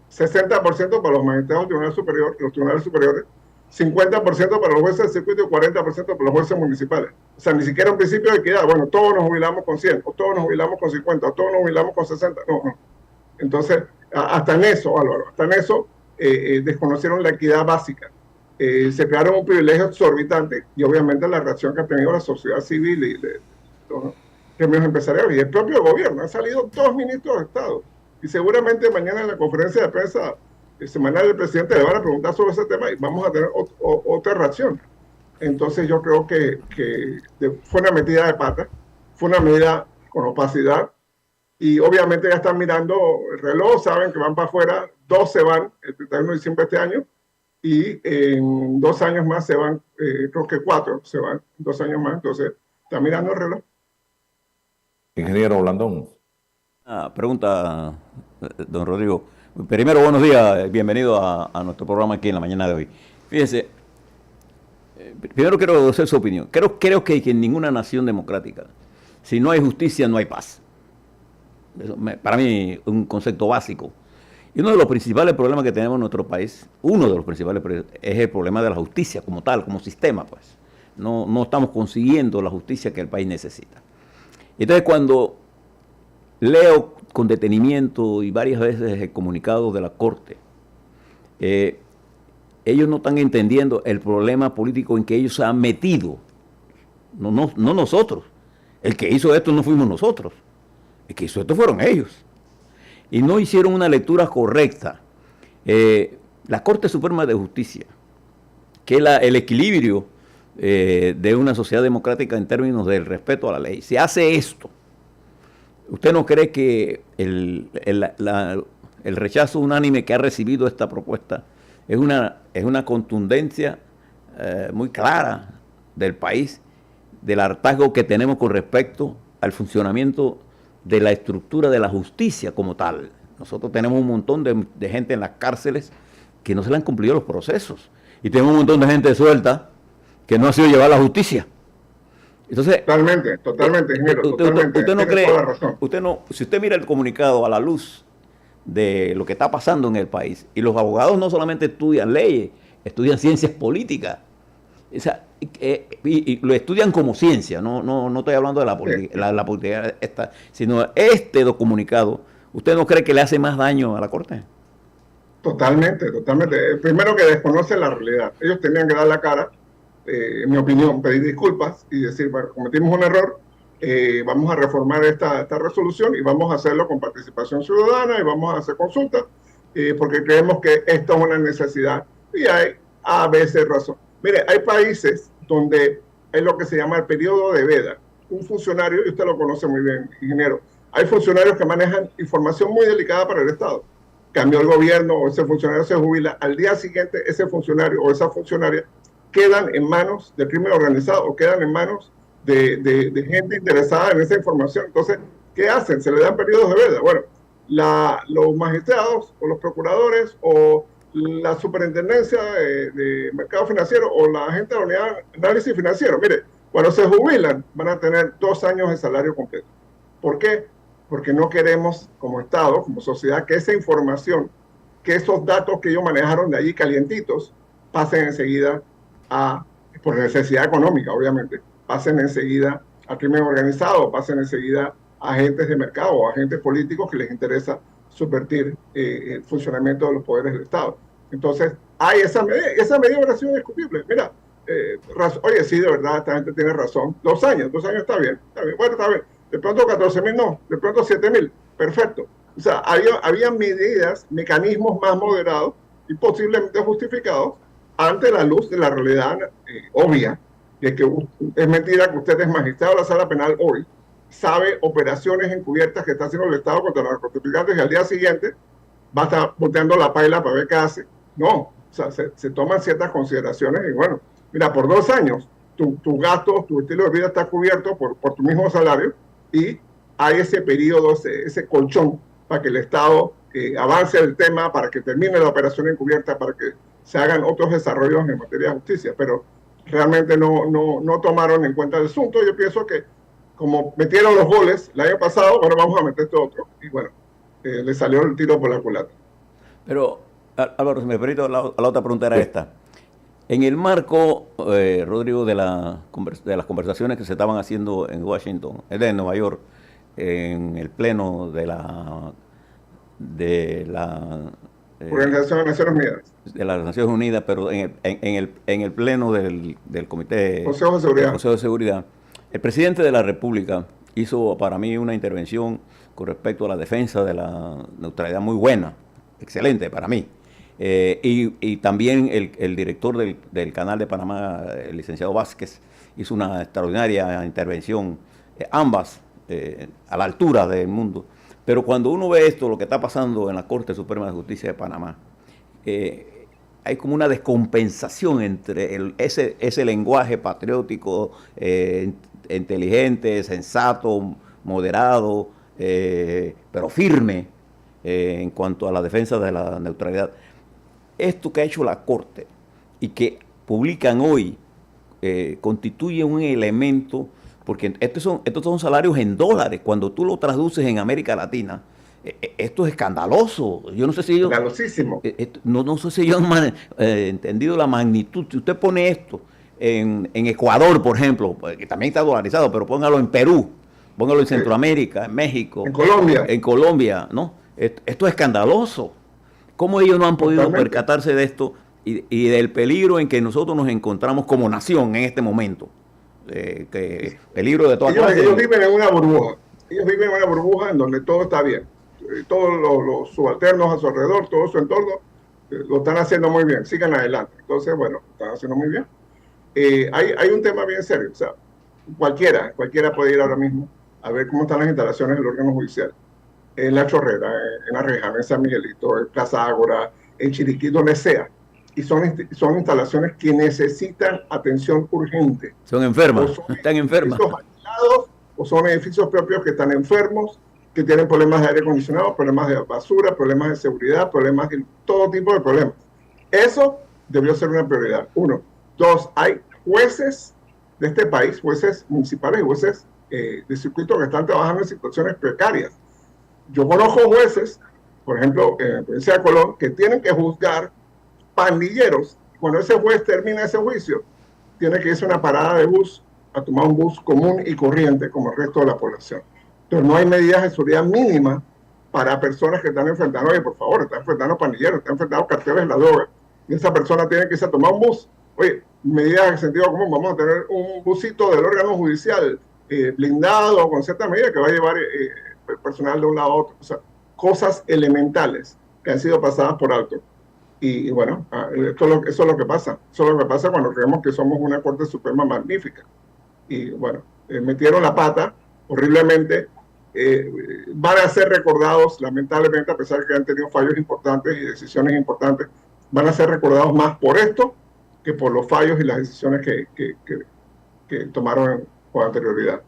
60% para los magistrados del Tribunal Superior, los tribunales superiores, 50% para los jueces del circuito y 40% para los jueces municipales. O sea, ni siquiera un principio de equidad. Bueno, todos nos jubilamos con 100, o todos nos jubilamos con 50, o todos nos jubilamos con 60. No, no. Entonces, hasta en eso, Álvaro, hasta en eso desconocieron la equidad básica. Se crearon un privilegio exorbitante y obviamente la reacción que ha tenido la sociedad civil y los gremios empresariales y el propio gobierno. Han salido 2 ministros de Estado y seguramente mañana en la conferencia de prensa semanal del presidente le van a preguntar sobre ese tema y vamos a tener otra reacción. Entonces yo creo que fue una metida de pata, fue una medida con opacidad y obviamente ya están mirando el reloj, saben que van para afuera, 2 se van el 31 de diciembre de este año y en 2 años más se van, creo que 4 se van, 2 años más, entonces están mirando el reloj. Ingeniero Blandón. Pregunta, don Rodrigo. Primero, buenos días, bienvenido a nuestro programa aquí en la mañana de hoy. Fíjese, primero quiero conocer su opinión. Creo que en ninguna nación democrática, si no hay justicia, no hay paz. Eso para mí es un concepto básico. Y uno de los principales problemas que tenemos en nuestro país, es el problema de la justicia como tal, como sistema, pues. No estamos consiguiendo la justicia que el país necesita. Entonces, cuando leo con detenimiento y varias veces el comunicado de la Corte, ellos no están entendiendo el problema político en que ellos se han metido. No nosotros. El que hizo esto no fuimos nosotros. El que hizo esto fueron ellos. Y no hicieron una lectura correcta. La Corte Suprema de Justicia, que es el equilibrio de una sociedad democrática en términos del respeto a la ley, si hace esto, ¿usted no cree que el rechazo unánime que ha recibido esta propuesta es una contundencia muy clara del país, del hartazgo que tenemos con respecto al funcionamiento de la estructura de la justicia como tal? Nosotros tenemos un montón de gente en las cárceles que no se le han cumplido los procesos. Y tenemos un montón de gente suelta que no ha sido llevada a la justicia. Entonces, totalmente, ingeniero. Usted no cree, si usted mira el comunicado a la luz de lo que está pasando en el país, y los abogados no solamente estudian leyes, estudian ciencias políticas. O sea, y lo estudian como ciencia, no estoy hablando de la política, sino este comunicado, ¿usted no cree que le hace más daño a la Corte? Totalmente. Primero que desconoce la realidad. Ellos tenían que dar la cara, en mi opinión, pedir disculpas y decir, bueno, cometimos un error, vamos a reformar esta resolución y vamos a hacerlo con participación ciudadana y vamos a hacer consultas, porque creemos que esto es una necesidad y hay a veces razón. Mire, hay países donde hay lo que se llama el periodo de veda. Un funcionario, y usted lo conoce muy bien, ingeniero, hay funcionarios que manejan información muy delicada para el Estado. Cambió el gobierno o ese funcionario se jubila, al día siguiente ese funcionario o esa funcionaria quedan en manos del crimen organizado o quedan en manos de gente interesada en esa información. Entonces, ¿qué hacen? Se le dan periodos de veda. Bueno, los magistrados o los procuradores o la superintendencia de mercado financiero o la gente de la unidad de análisis financiero, mire, cuando se jubilan van a tener 2 años de salario completo. ¿Por qué? Porque no queremos como Estado, como sociedad, que esa información, que esos datos que ellos manejaron de allí calientitos, pasen enseguida por necesidad económica, obviamente, pasen enseguida al crimen organizado, pasen enseguida a agentes de mercado o agentes políticos que les interesa subvertir el funcionamiento de los poderes del Estado. Entonces, hay esa medida habrá sido discutible. Mira, oye, sí, de verdad, esta gente tiene razón. 2 años está bien. Bueno, está bien. De pronto 14.000 no, de pronto 7.000, perfecto. O sea, había medidas, mecanismos más moderados y posiblemente justificados ante la luz de la realidad obvia, de que es mentira que usted es magistrado de la sala penal hoy, sabe operaciones encubiertas que está haciendo el Estado contra los narcotraficantes y al día siguiente va a estar volteando la paila para ver qué hace. No, o sea, se toman ciertas consideraciones y bueno, mira, por 2 años tu gasto, tu estilo de vida está cubierto por tu mismo salario y hay ese periodo, ese colchón para que el Estado avance el tema, para que termine la operación encubierta, para que se hagan otros desarrollos en materia de justicia, pero realmente no tomaron en cuenta el asunto. Yo pienso que como metieron los goles el año pasado, ahora vamos a meter este otro, y bueno, le salió el tiro por la culata. Pero, Álvaro, si me permito, la otra pregunta era esta. En el marco, Rodrigo, de las conversaciones que se estaban haciendo en Washington, en Nueva York, en el pleno de la Organización de Naciones Unidas. De las Naciones Unidas, pero en el pleno del Comité Consejo de Seguridad. Consejo de Seguridad, el presidente de la República hizo para mí una intervención con respecto a la defensa de la neutralidad muy buena, excelente para mí. Y también el director del Canal de Panamá, el licenciado Vázquez, hizo una extraordinaria intervención, ambas a la altura del mundo. Pero cuando uno ve esto, lo que está pasando en la Corte Suprema de Justicia de Panamá, hay como una descompensación entre ese lenguaje patriótico, inteligente, sensato, moderado, pero firme en cuanto a la defensa de la neutralidad. Esto que ha hecho la Corte y que publican hoy constituye un elemento, porque estos son salarios en dólares. Cuando tú lo traduces en América Latina, esto es escandaloso. Yo no sé si ellos... Escandalosísimo. No sé si ellos han entendido la magnitud. Si usted pone esto en Ecuador, por ejemplo, que también está dolarizado, pero póngalo en Perú, póngalo en Centroamérica, en México. En Colombia, ¿no? Esto es escandaloso. ¿Cómo ellos no han podido percatarse de esto y del peligro en que nosotros nos encontramos como nación en este momento? Peligro de todas clases. Ellos viven en una burbuja. Ellos viven en una burbuja en donde todo está bien. Todos los subalternos a su alrededor, todo su entorno, lo están haciendo muy bien. Sigan adelante. Entonces, bueno, lo están haciendo muy bien. Hay un tema bien serio. O sea, cualquiera puede ir ahora mismo a ver cómo están las instalaciones del órgano judicial. En La Chorrera, en Arreján, en San Miguelito, en Plaza Ágora, en Chiriquí, donde sea. Y son instalaciones que necesitan atención urgente. Son enfermas, están enfermas. O son edificios propios que están enfermos, que tienen problemas de aire acondicionado, problemas de basura, problemas de seguridad, problemas de todo tipo de problemas. Eso debió ser una prioridad. 1. 2. Hay jueces de este país, jueces municipales y jueces de circuito que están trabajando en situaciones precarias. Yo conozco jueces, por ejemplo, en la provincia de Colón, que tienen que juzgar pandilleros. Cuando ese juez termina ese juicio, tiene que irse a una parada de bus a tomar un bus común y corriente como el resto de la población. Entonces no hay medidas de seguridad mínimas para personas que están enfrentando, oye, por favor, están enfrentando pandilleros, están enfrentando carteles de la droga, y esa persona tiene que irse a tomar un bus. Oye, medidas en sentido común, vamos a tener un busito del órgano judicial blindado con ciertas medidas que va a llevar personal de un lado a otro. O sea, cosas elementales que han sido pasadas por alto. Y bueno, eso es lo que pasa. Eso es lo que pasa cuando creemos que somos una Corte Suprema magnífica. Y bueno, metieron la pata horriblemente. Van a ser recordados, lamentablemente, a pesar de que han tenido fallos importantes y decisiones importantes, van a ser recordados más por esto que por los fallos y las decisiones que tomaron con anterioridad.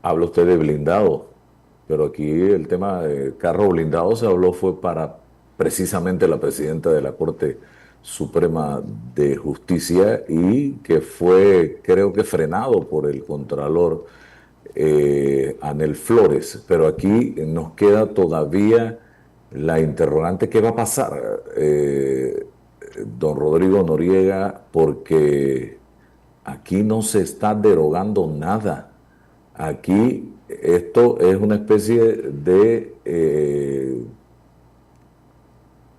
Habla usted de blindado, pero aquí el tema de carro blindado se habló fue para precisamente la presidenta de la Corte Suprema de Justicia y que fue, creo que frenado por el Contralor Anel Flores. Pero aquí nos queda todavía la interrogante, ¿qué va a pasar, don Rodrigo Noriega? Porque aquí no se está derogando nada. Aquí esto es una especie de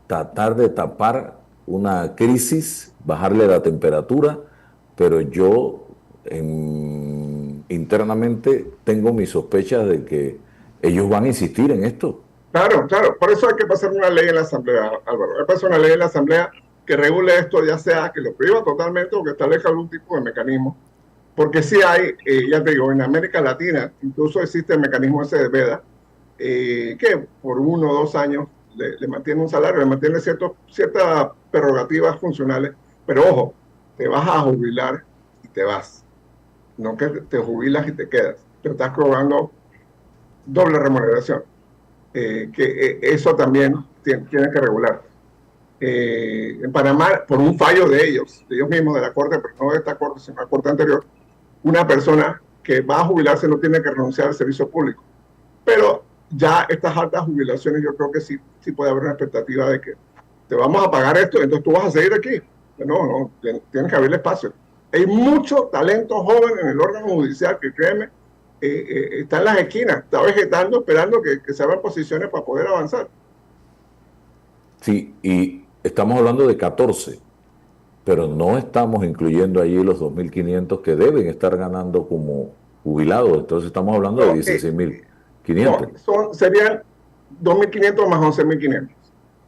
tratar de tapar una crisis, bajarle la temperatura, pero yo internamente tengo mis sospechas de que ellos van a insistir en esto. Claro, por eso hay que pasar una ley en la Asamblea, Álvaro. Hay que pasar una ley en la Asamblea que regule esto, ya sea que lo prohíba totalmente o que establezca algún tipo de mecanismo. Porque sí hay, ya te digo, en América Latina incluso existe el mecanismo ese de veda, que por 1 o 2 años le mantiene un salario, le mantiene ciertas prerrogativas funcionales, pero ojo, te vas a jubilar y te vas, no que te jubilas y te quedas, te estás cobrando doble remuneración, eso también tiene que regular. En Panamá, por un fallo de ellos mismos, de la Corte, pero no de esta Corte, sino de la Corte anterior, una persona que va a jubilarse no tiene que renunciar al servicio público. Pero ya estas altas jubilaciones, yo creo que sí puede haber una expectativa de que te vamos a pagar esto, entonces tú vas a seguir aquí. No, tiene que haber espacio. Hay mucho talento joven en el órgano judicial que, créeme, está en las esquinas, está vegetando, esperando que se abran posiciones para poder avanzar. Sí, y estamos hablando de 14, pero no estamos incluyendo allí los 2.500 que deben estar ganando como jubilados. Entonces estamos hablando de 16.500. No, serían 2.500 más 11.500.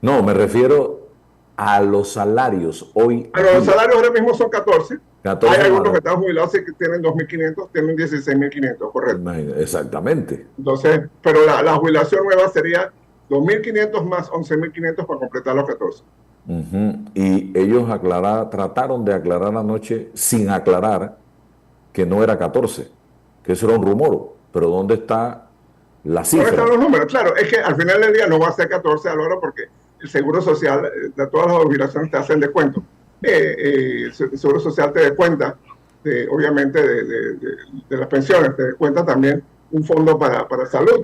No, me refiero a los salarios hoy. Pero los salarios ahora mismo son 14. 14 hay algunos que están jubilados y que tienen 2.500, tienen 16.500, correcto. Exactamente. Entonces, pero la jubilación nueva sería 2.500 más 11.500 para completar los 14. Y ellos trataron de aclarar anoche, sin aclarar, que no era 14, que eso era un rumor. Pero ¿dónde está la cifra? ¿Dónde están los números? Claro, es que al final del día no va a ser 14 a la hora porque el Seguro Social, de todas las jubilaciones te hacen descuento. El Seguro Social te descuenta, obviamente, de las pensiones, te descuenta también un fondo para salud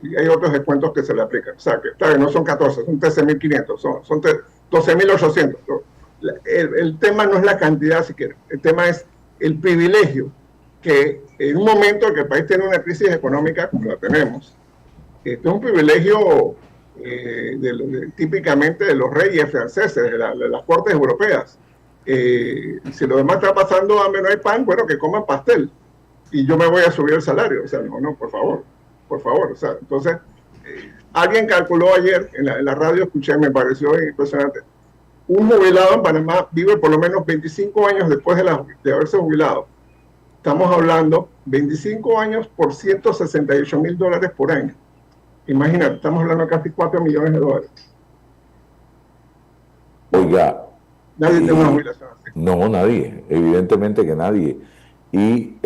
y hay otros descuentos que se le aplican. O sea, que no son 14, son 13.500, son 12.800. El tema no es la cantidad siquiera, el tema es el privilegio que en un momento en que el país tiene una crisis económica como la tenemos, este es un privilegio típicamente de los reyes franceses, de las cortes europeas. Si lo demás está pasando hambre, no hay pan, bueno, que coman pastel y yo me voy a subir el salario. O sea, no, por favor. O sea, entonces, alguien calculó ayer en la radio, escuché, me pareció impresionante. Un jubilado en Panamá vive por lo menos 25 años después de haberse jubilado. Estamos hablando 25 años por $168,000 por año. Imagínate, estamos hablando de casi $4 millones. Oiga. Nadie tiene una jubilación así. No, nadie. Evidentemente que nadie. Y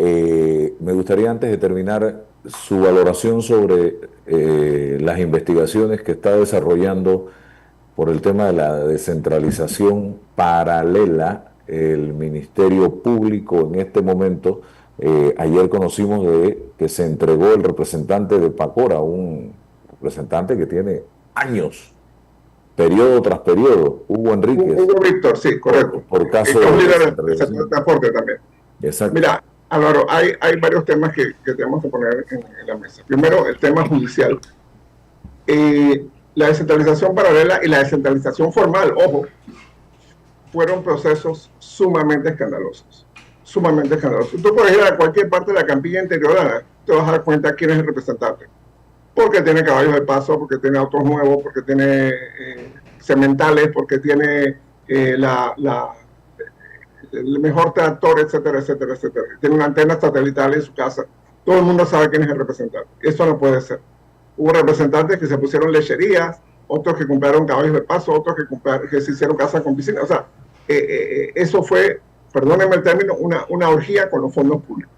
me gustaría, antes de terminar, su valoración sobre las investigaciones que está desarrollando por el tema de la descentralización paralela el Ministerio Público en este momento. Ayer conocimos que se entregó el representante de Pacora, un representante que tiene años, periodo tras periodo, Hugo Enríquez. Hugo Víctor, sí, correcto. Por caso de transporte también. Exacto. Mira, Álvaro, hay varios temas que tenemos que poner en la mesa. Primero, el tema judicial. La descentralización paralela y la descentralización formal, ojo, fueron procesos sumamente escandalosos. Sumamente escandalosos. Tú puedes ir a cualquier parte de la Campilla Interiorana, te vas a dar cuenta quién es el representante. Porque tiene caballos de paso, porque tiene autos nuevos, porque tiene cementales, porque tiene el mejor tractor, etcétera. Tiene una antena satelital en su casa. Todo el mundo sabe quién es el representante. Eso no puede ser. Hubo representantes que se pusieron lecherías, otros que compraron caballos de paso, otros que se hicieron casas con piscina. O sea, eso fue, perdónenme el término, una orgía con los fondos públicos.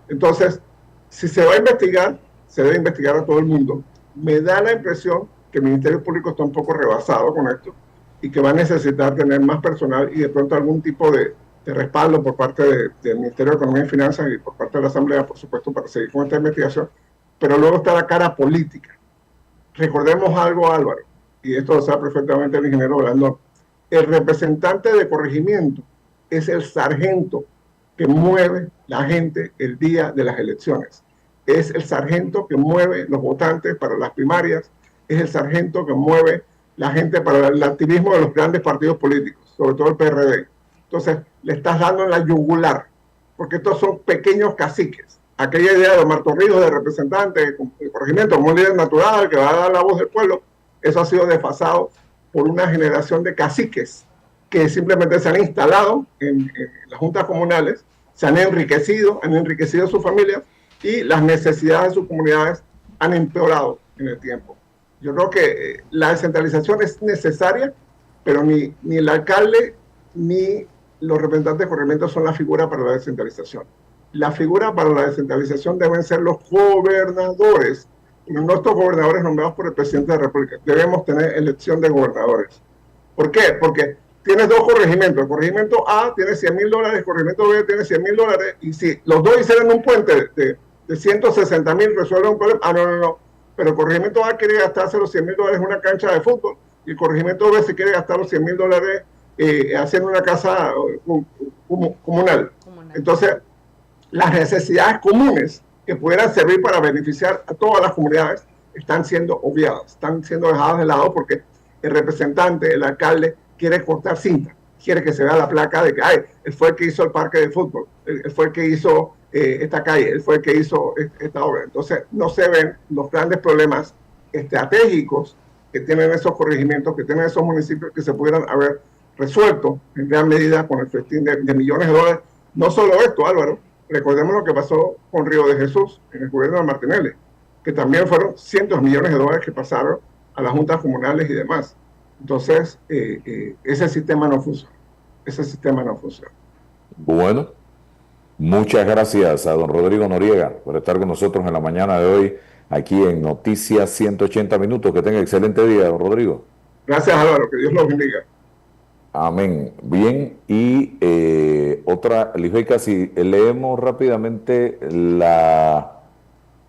Entonces, si se va a investigar, se debe investigar a todo el mundo. Me da la impresión que el Ministerio Público está un poco rebasado con esto y que va a necesitar tener más personal y de pronto algún tipo de respaldo por parte del Ministerio de Economía y Finanzas y por parte de la Asamblea, por supuesto, para seguir con esta investigación. Pero luego está la cara política. Recordemos algo, Álvaro, y esto lo sabe perfectamente el ingeniero Blandón. El representante de corregimiento es el sargento que mueve la gente el día de las elecciones. Es el sargento que mueve los votantes para las primarias, es el sargento que mueve la gente para el activismo de los grandes partidos políticos, sobre todo el PRD. Entonces, le estás dando en la yugular, porque estos son pequeños caciques. Aquella idea de Omar Torrijos de representante de corregimiento como un líder natural que va a dar la voz del pueblo, eso ha sido desfasado por una generación de caciques que simplemente se han instalado en las juntas comunales, se han enriquecido sus familias y las necesidades de sus comunidades han empeorado en el tiempo. Yo creo que la descentralización es necesaria, pero ni el alcalde ni los representantes de corregimiento son la figura para la descentralización. La figura para la descentralización deben ser los gobernadores, no estos gobernadores nombrados por el presidente de la República. Debemos tener elección de gobernadores. ¿Por qué? Porque tienes dos corregimientos. El corregimiento A tiene $100,000, el corregimiento B tiene $100,000, y si los dos hicieran un puente de 160,000, resuelven un problema. No. Pero el corregimiento A quiere gastarse los $100,000 en una cancha de fútbol, y el corregimiento B se quiere gastar los $100,000 haciendo una casa comunal. Entonces, las necesidades comunes que pudieran servir para beneficiar a todas las comunidades están siendo obviadas, están siendo dejadas de lado porque el representante, el alcalde, quiere cortar cinta, quiere que se vea la placa de que él fue el que hizo el parque de fútbol, él fue el que hizo esta calle, él fue el que hizo esta obra. Entonces no se ven los grandes problemas estratégicos que tienen esos corregimientos, que tienen esos municipios, que se pudieran haber resuelto en gran medida con el festín de millones de dólares. No solo esto, Álvaro, recordemos lo que pasó con Río de Jesús en el gobierno de Martinelli, que también fueron cientos de millones de dólares que pasaron a las juntas comunales y demás. Entonces, ese sistema no funciona. Ese sistema no funciona. Bueno, muchas gracias a don Rodrigo Noriega por estar con nosotros en la mañana de hoy, aquí en Noticias 180 Minutos. Que tenga excelente día, don Rodrigo. Gracias, Álvaro. Que Dios los bendiga. Amén. Bien, y otra, Lijbeika, si leemos rápidamente la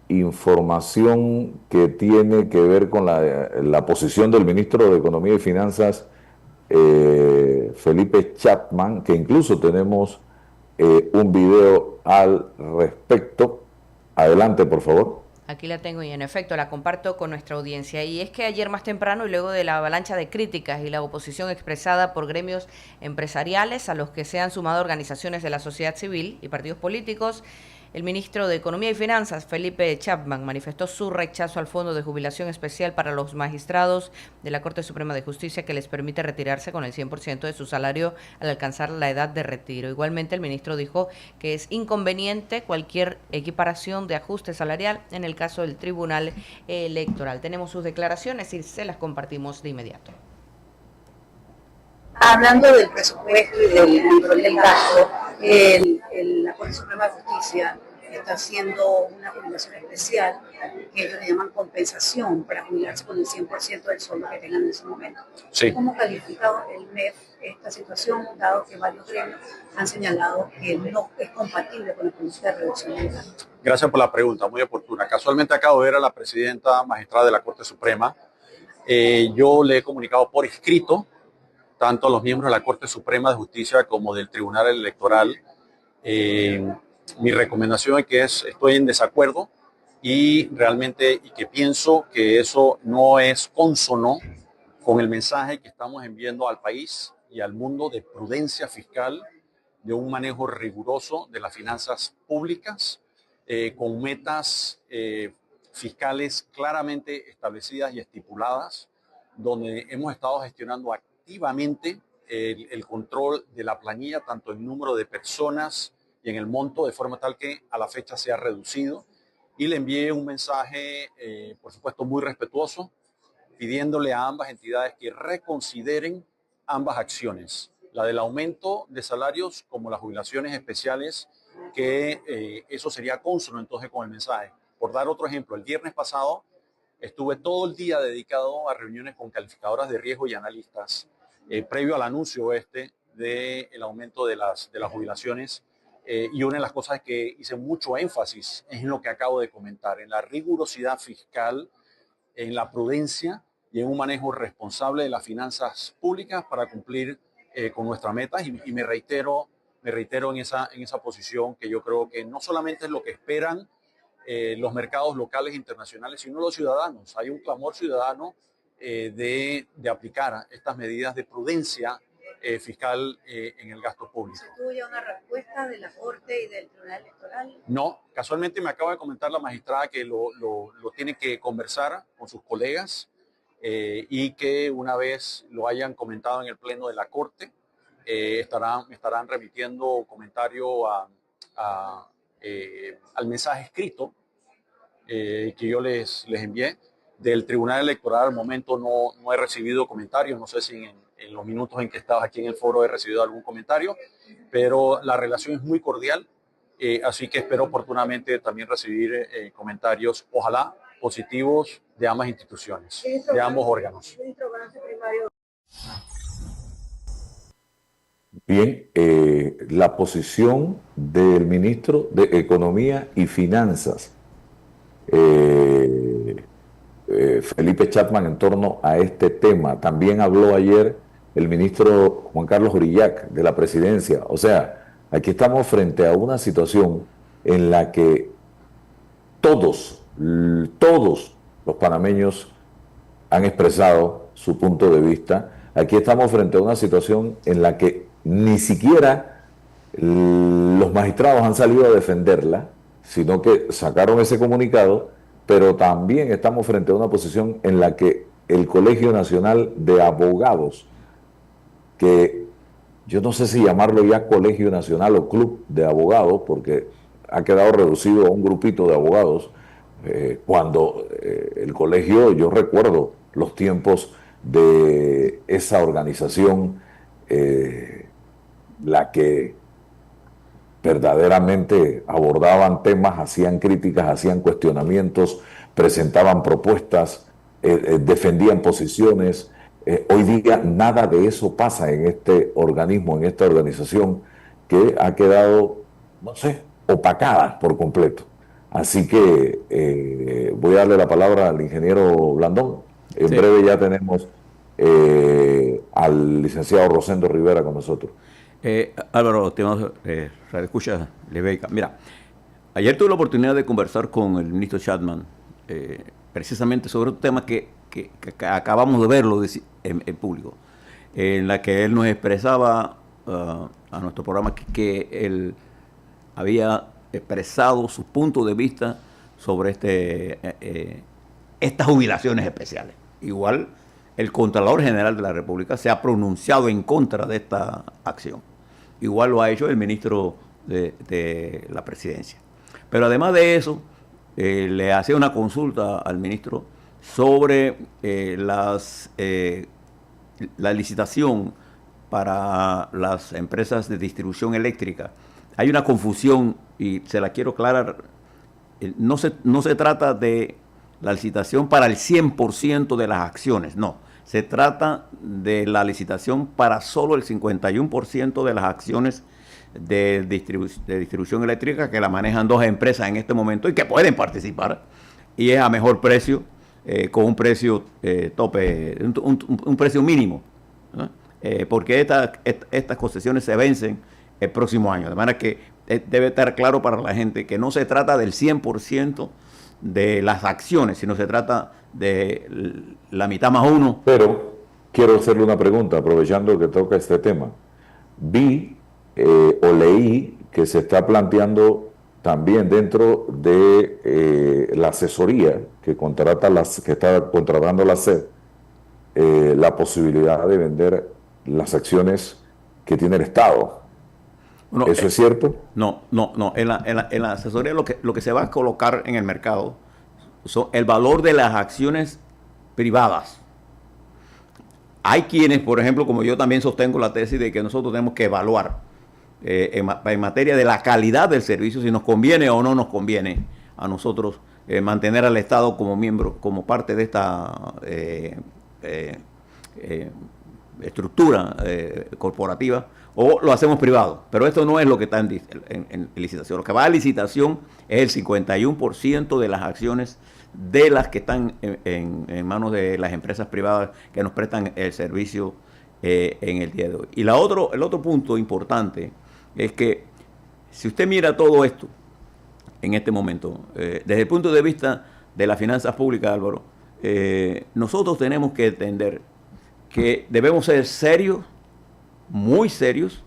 información que tiene que ver con la posición del ministro de Economía y Finanzas, Felipe Chapman, que incluso tenemos un video al respecto. Adelante, por favor. Aquí la tengo y en efecto la comparto con nuestra audiencia. Y es que ayer más temprano, y luego de la avalancha de críticas y la oposición expresada por gremios empresariales a los que se han sumado organizaciones de la sociedad civil y partidos políticos, el ministro de Economía y Finanzas, Felipe Chapman, manifestó su rechazo al Fondo de Jubilación Especial para los magistrados de la Corte Suprema de Justicia, que les permite retirarse con el 100% de su salario al alcanzar la edad de retiro. Igualmente, el ministro dijo que es inconveniente cualquier equiparación de ajuste salarial en el caso del Tribunal Electoral. Tenemos sus declaraciones y se las compartimos de inmediato. Hablando del presupuesto y del control del gasto, la Corte Suprema de Justicia está haciendo una jubilación especial que ellos le llaman compensación para jubilarse con el 100% del sueldo que tengan en ese momento. Sí. ¿Cómo califica el MEF esta situación, dado que varios gremios han señalado que no es compatible con la política de reducción del gasto? Gracias por la pregunta, muy oportuna. Casualmente acabo de ver a la presidenta magistrada de la Corte Suprema. Yo le he comunicado por escrito tanto a los miembros de la Corte Suprema de Justicia como del Tribunal Electoral. Mi recomendación es que estoy en desacuerdo y que pienso que eso no es consono con el mensaje que estamos enviando al país y al mundo de prudencia fiscal, de un manejo riguroso de las finanzas públicas, con metas fiscales claramente establecidas y estipuladas, donde hemos estado gestionando activamente el control de la planilla, tanto en número de personas y en el monto, de forma tal que a la fecha se ha reducido. Y le envié un mensaje, por supuesto, muy respetuoso, pidiéndole a ambas entidades que reconsideren ambas acciones, la del aumento de salarios como las jubilaciones especiales, que eso sería consono entonces con el mensaje. Por dar otro ejemplo, el viernes pasado estuve todo el día dedicado a reuniones con calificadoras de riesgo y analistas, previo al anuncio del aumento de las jubilaciones. Y una de las cosas que hice mucho énfasis es en lo que acabo de comentar, en la rigurosidad fiscal, en la prudencia y en un manejo responsable de las finanzas públicas para cumplir con nuestras metas. Y me reitero en esa posición, que yo creo que no solamente es lo que esperan los mercados locales e internacionales, sino los ciudadanos. Hay un clamor ciudadano de aplicar estas medidas de prudencia fiscal en el gasto público. ¿Tuvo ya una respuesta de la Corte y del Tribunal Electoral? No, casualmente me acaba de comentar la magistrada que lo tiene que conversar con sus colegas y que una vez lo hayan comentado en el Pleno de la Corte, me estarán remitiendo comentario al mensaje escrito que yo les envié. Del Tribunal Electoral al momento no he recibido comentarios, no sé si en los minutos en que estaba aquí en el foro he recibido algún comentario, pero la relación es muy cordial, así que espero oportunamente también recibir comentarios, ojalá positivos, de ambas instituciones, de ambos órganos. Bien, la posición del ministro de Economía y Finanzas, Felipe Chapman, en torno a este tema. También habló ayer el ministro Juan Carlos Brillac de la Presidencia. O sea, aquí estamos frente a una situación en la que todos los panameños han expresado su punto de vista. Aquí estamos frente a una situación en la que ni siquiera los magistrados han salido a defenderla, sino que sacaron ese comunicado, pero también estamos frente a una posición en la que el Colegio Nacional de Abogados, que yo no sé si llamarlo ya Colegio Nacional o Club de Abogados, porque ha quedado reducido a un grupito de abogados, cuando el colegio, yo recuerdo los tiempos de esa organización, la que verdaderamente abordaban temas, hacían críticas, hacían cuestionamientos, presentaban propuestas, defendían posiciones. Hoy día nada de eso pasa en este organismo, en esta organización que ha quedado, no sé, opacada por completo. Así que voy a darle la palabra al ingeniero Blandón. En breve ya tenemos al licenciado Rosendo Rivera con nosotros. Álvaro, estimado Radio Escucha Lebeca. Mira, ayer tuve la oportunidad de conversar con el ministro Chapman precisamente sobre un tema que acabamos de verlo en público, en la que él nos expresaba a nuestro programa que él había expresado su punto de vista sobre estas jubilaciones especiales. Igual el Contralor General de la República se ha pronunciado en contra de esta acción. Igual lo ha hecho el ministro de la Presidencia. Pero además de eso, le hacía una consulta al ministro sobre la licitación para las empresas de distribución eléctrica. Hay una confusión y se la quiero aclarar. No se trata de la licitación para el 100% de las acciones, no. Se trata de la licitación para solo el 51% de las acciones de distribución eléctrica que la manejan dos empresas en este momento y que pueden participar. Y es a mejor precio, con un precio tope, un precio mínimo, ¿no? Porque estas concesiones se vencen el próximo año. De manera que debe estar claro para la gente que no se trata del 100% de las acciones, sino se trata de la mitad más uno. Pero quiero hacerle una pregunta, aprovechando que toca este tema. Vi o leí que se está planteando también dentro de la asesoría que está contratando la SED, la posibilidad de vender las acciones que tiene el Estado. No, ¿eso es cierto? No. En la asesoría lo que se va a colocar en el mercado son el valor de las acciones privadas. Hay quienes, por ejemplo, como yo también sostengo la tesis de que nosotros tenemos que evaluar en materia de la calidad del servicio, si nos conviene o no nos conviene a nosotros mantener al Estado como miembro, como parte de esta estructura corporativa, o lo hacemos privado. Pero esto no es lo que está en licitación. Lo que va a licitación es el 51% de las acciones de las que están en manos de las empresas privadas que nos prestan el servicio en el día de hoy. Y el otro punto importante es que si usted mira todo esto en este momento, desde el punto de vista de las finanzas públicas, Álvaro, nosotros tenemos que entender que debemos ser serios, muy serios,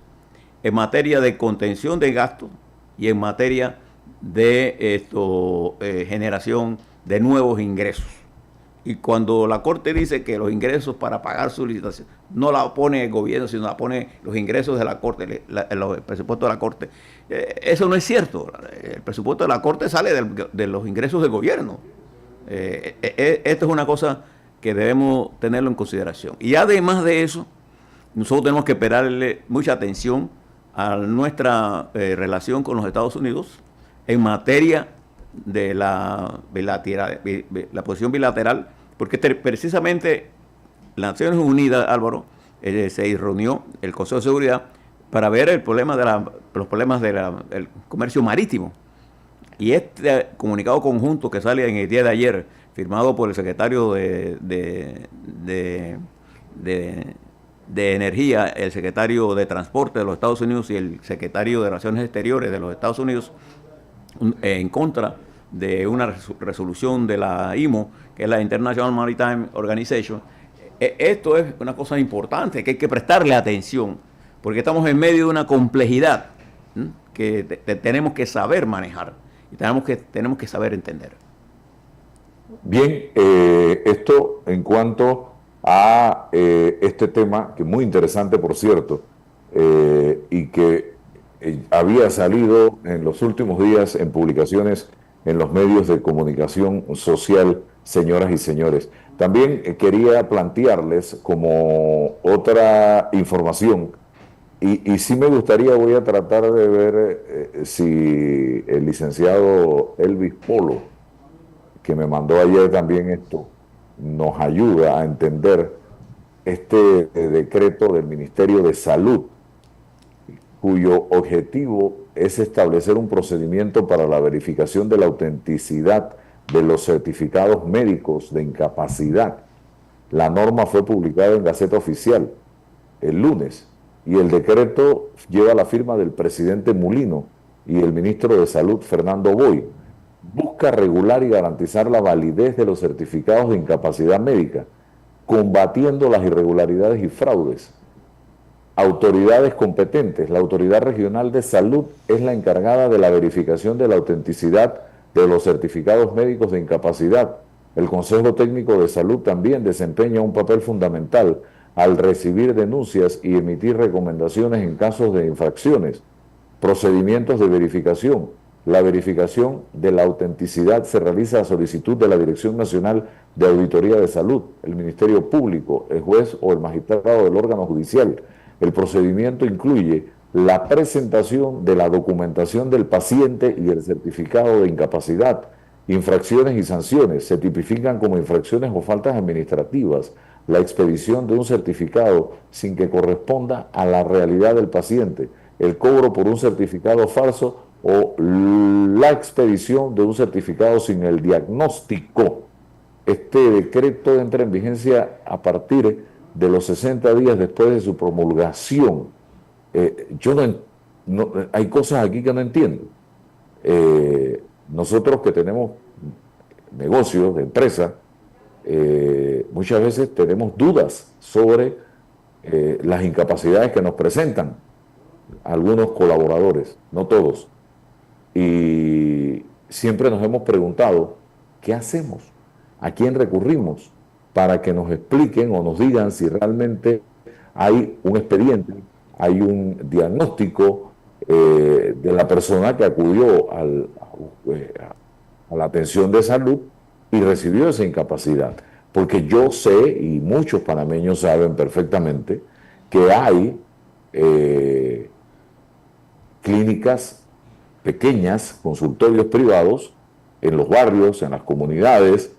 en materia de contención de gastos y en materia de generación de nuevos ingresos. Y cuando la Corte dice que los ingresos para pagar su licitación no la pone el gobierno, sino la pone los ingresos de la Corte, el presupuesto de la Corte, eso no es cierto. El presupuesto de la Corte sale de los ingresos del gobierno. Esto es una cosa que debemos tenerlo en consideración. Y además de eso, nosotros tenemos que prestarle mucha atención a nuestra relación con los Estados Unidos en materia de la posición bilateral, porque precisamente las Naciones Unidas, Álvaro, se reunió el Consejo de Seguridad para ver los problemas del comercio marítimo. Y este comunicado conjunto que sale en el día de ayer, firmado por el secretario de Energía, el secretario de Transporte de los Estados Unidos y el secretario de Relaciones Exteriores de los Estados Unidos, en contra de una resolución de la IMO, que es la International Maritime Organization. Esto es una cosa importante que hay que prestarle atención, porque estamos en medio de una complejidad que tenemos que saber manejar y tenemos que saber entender. Bien, esto en cuanto a este tema, que es muy interesante, por cierto, y que había salido en los últimos días en publicaciones en los medios de comunicación social, señoras y señores. También quería plantearles como otra información, y sí me gustaría, voy a tratar de ver si el licenciado Elvis Polo, que me mandó ayer también esto, nos ayuda a entender este decreto del Ministerio de Salud, cuyo objetivo es establecer un procedimiento para la verificación de la autenticidad de los certificados médicos de incapacidad. La norma fue publicada en Gaceta Oficial el lunes y el decreto lleva la firma del presidente Mulino y el ministro de Salud, Fernando Boy. Busca regular y garantizar la validez de los certificados de incapacidad médica, combatiendo las irregularidades y fraudes. Autoridades competentes. La Autoridad Regional de Salud es la encargada de la verificación de la autenticidad de los certificados médicos de incapacidad. El Consejo Técnico de Salud también desempeña un papel fundamental al recibir denuncias y emitir recomendaciones en casos de infracciones. Procedimientos de verificación. La verificación de la autenticidad se realiza a solicitud de la Dirección Nacional de Auditoría de Salud, el Ministerio Público, el juez o el magistrado del órgano judicial. El procedimiento incluye la presentación de la documentación del paciente y el certificado de incapacidad. Infracciones y sanciones se tipifican como infracciones o faltas administrativas. La expedición de un certificado sin que corresponda a la realidad del paciente, el cobro por un certificado falso o la expedición de un certificado sin el diagnóstico. Este decreto entra en vigencia a partir de los 60 días después de su promulgación. Hay cosas aquí que no entiendo. Nosotros que tenemos negocios, empresas, muchas veces tenemos dudas sobre las incapacidades que nos presentan algunos colaboradores, no todos. Y siempre nos hemos preguntado, ¿qué hacemos? ¿A quién recurrimos para que nos expliquen o nos digan si realmente hay un expediente, hay un diagnóstico de la persona que acudió a la atención de salud y recibió esa incapacidad? Porque yo sé, y muchos panameños saben perfectamente, que hay clínicas pequeñas, consultorios privados, en los barrios, en las comunidades,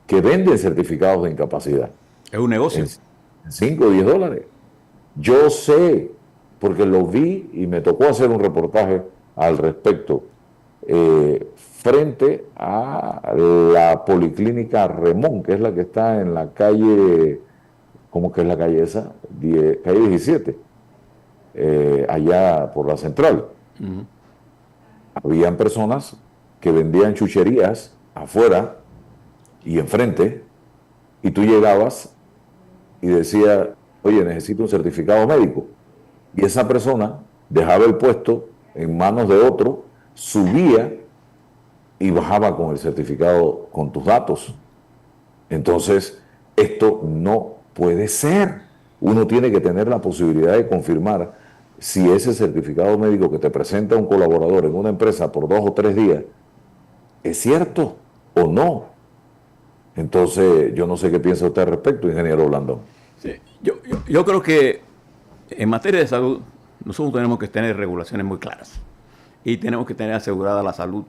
que venden certificados de incapacidad. Es un negocio. En 5 o 10 dólares. Yo sé, porque lo vi y me tocó hacer un reportaje al respecto, frente a la Policlínica Remón, que es la que está en la calle, ¿cómo que es la calle esa? Calle 17, allá por la central. Uh-huh. Habían personas que vendían chucherías afuera y enfrente, y tú llegabas y decías, oye, necesito un certificado médico. Y esa persona dejaba el puesto en manos de otro, subía y bajaba con el certificado, con tus datos. Entonces, esto no puede ser. Uno tiene que tener la posibilidad de confirmar si ese certificado médico que te presenta un colaborador en una empresa por 2 o 3 días es cierto o no. Entonces, yo no sé qué piensa usted al respecto, ingeniero Blandón. Sí, yo creo que en materia de salud nosotros tenemos que tener regulaciones muy claras y tenemos que tener asegurada la salud.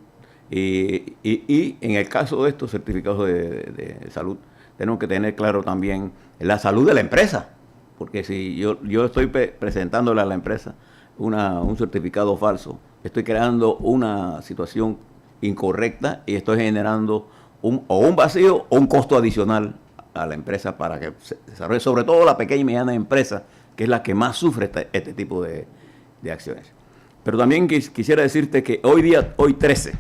Y en el caso de estos certificados de salud, tenemos que tener claro también la salud de la empresa. Porque si yo estoy presentándole a la empresa un certificado falso, estoy creando una situación incorrecta y estoy generando un vacío o un costo adicional a la empresa para que se desarrolle, sobre todo la pequeña y mediana empresa, que es la que más sufre este tipo de acciones. Pero también quisiera decirte que hoy 13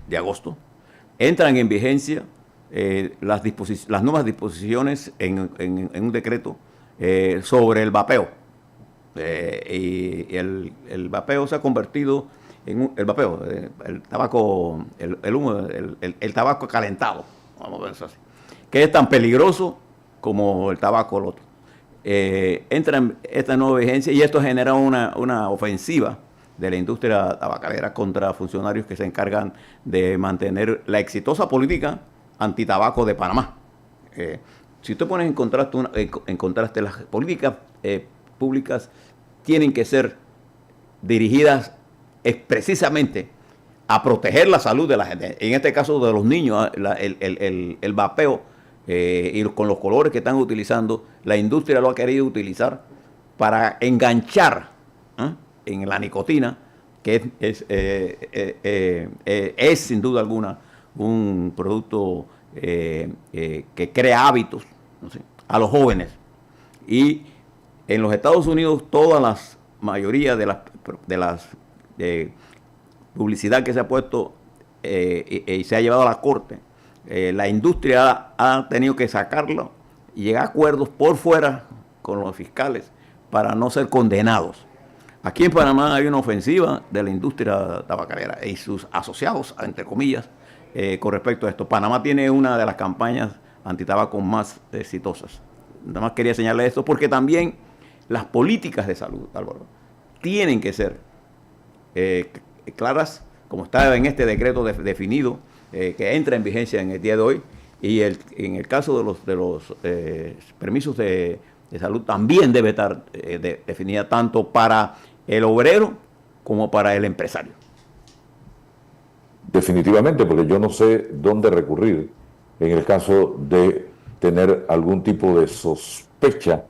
de agosto, entran en vigencia las nuevas disposiciones en un decreto sobre el vapeo. Y el vapeo se ha convertido en el tabaco, el humo, el tabaco calentado, vamos a ver eso así, que es tan peligroso como el tabaco el otro. Entra en esta nueva vigencia y esto genera una ofensiva de la industria tabacalera contra funcionarios que se encargan de mantener la exitosa política antitabaco de Panamá. Si usted pone en contraste las políticas públicas tienen que ser dirigidas precisamente a proteger la salud de la gente. En este caso de los niños, el vapeo y con los colores que están utilizando, la industria lo ha querido utilizar para enganchar en la nicotina, que es sin duda alguna un producto que crea hábitos, ¿no sé?, a los jóvenes. Y en los Estados Unidos toda la mayoría de las publicidad que se ha puesto y se ha llevado a la corte, la industria ha tenido que sacarlo y llegar a acuerdos por fuera con los fiscales para no ser condenados. Aquí en Panamá hay una ofensiva de la industria tabacalera y sus asociados, entre comillas, con respecto a esto. Panamá tiene una de las campañas antitabaco más exitosas. Nada más quería señalar esto porque también las políticas de salud, Álvaro, tienen que ser claras, como está en este decreto definido, que entra en vigencia en el día de hoy, y en el caso de los permisos de salud también debe estar definida tanto para el obrero como para el empresario. Definitivamente, porque yo no sé dónde recurrir en el caso de tener algún tipo de sospecha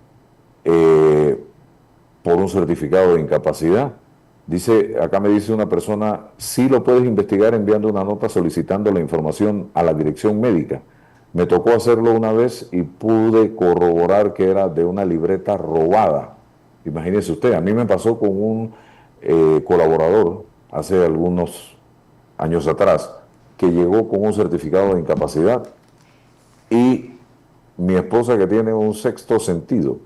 por un certificado de incapacidad. Acá me dice una persona, sí lo puedes investigar enviando una nota solicitando la información a la dirección médica. Me tocó hacerlo una vez y pude corroborar que era de una libreta robada. Imagínese usted, a mí me pasó con un colaborador hace algunos años atrás que llegó con un certificado de incapacidad y mi esposa, que tiene un sexto sentido,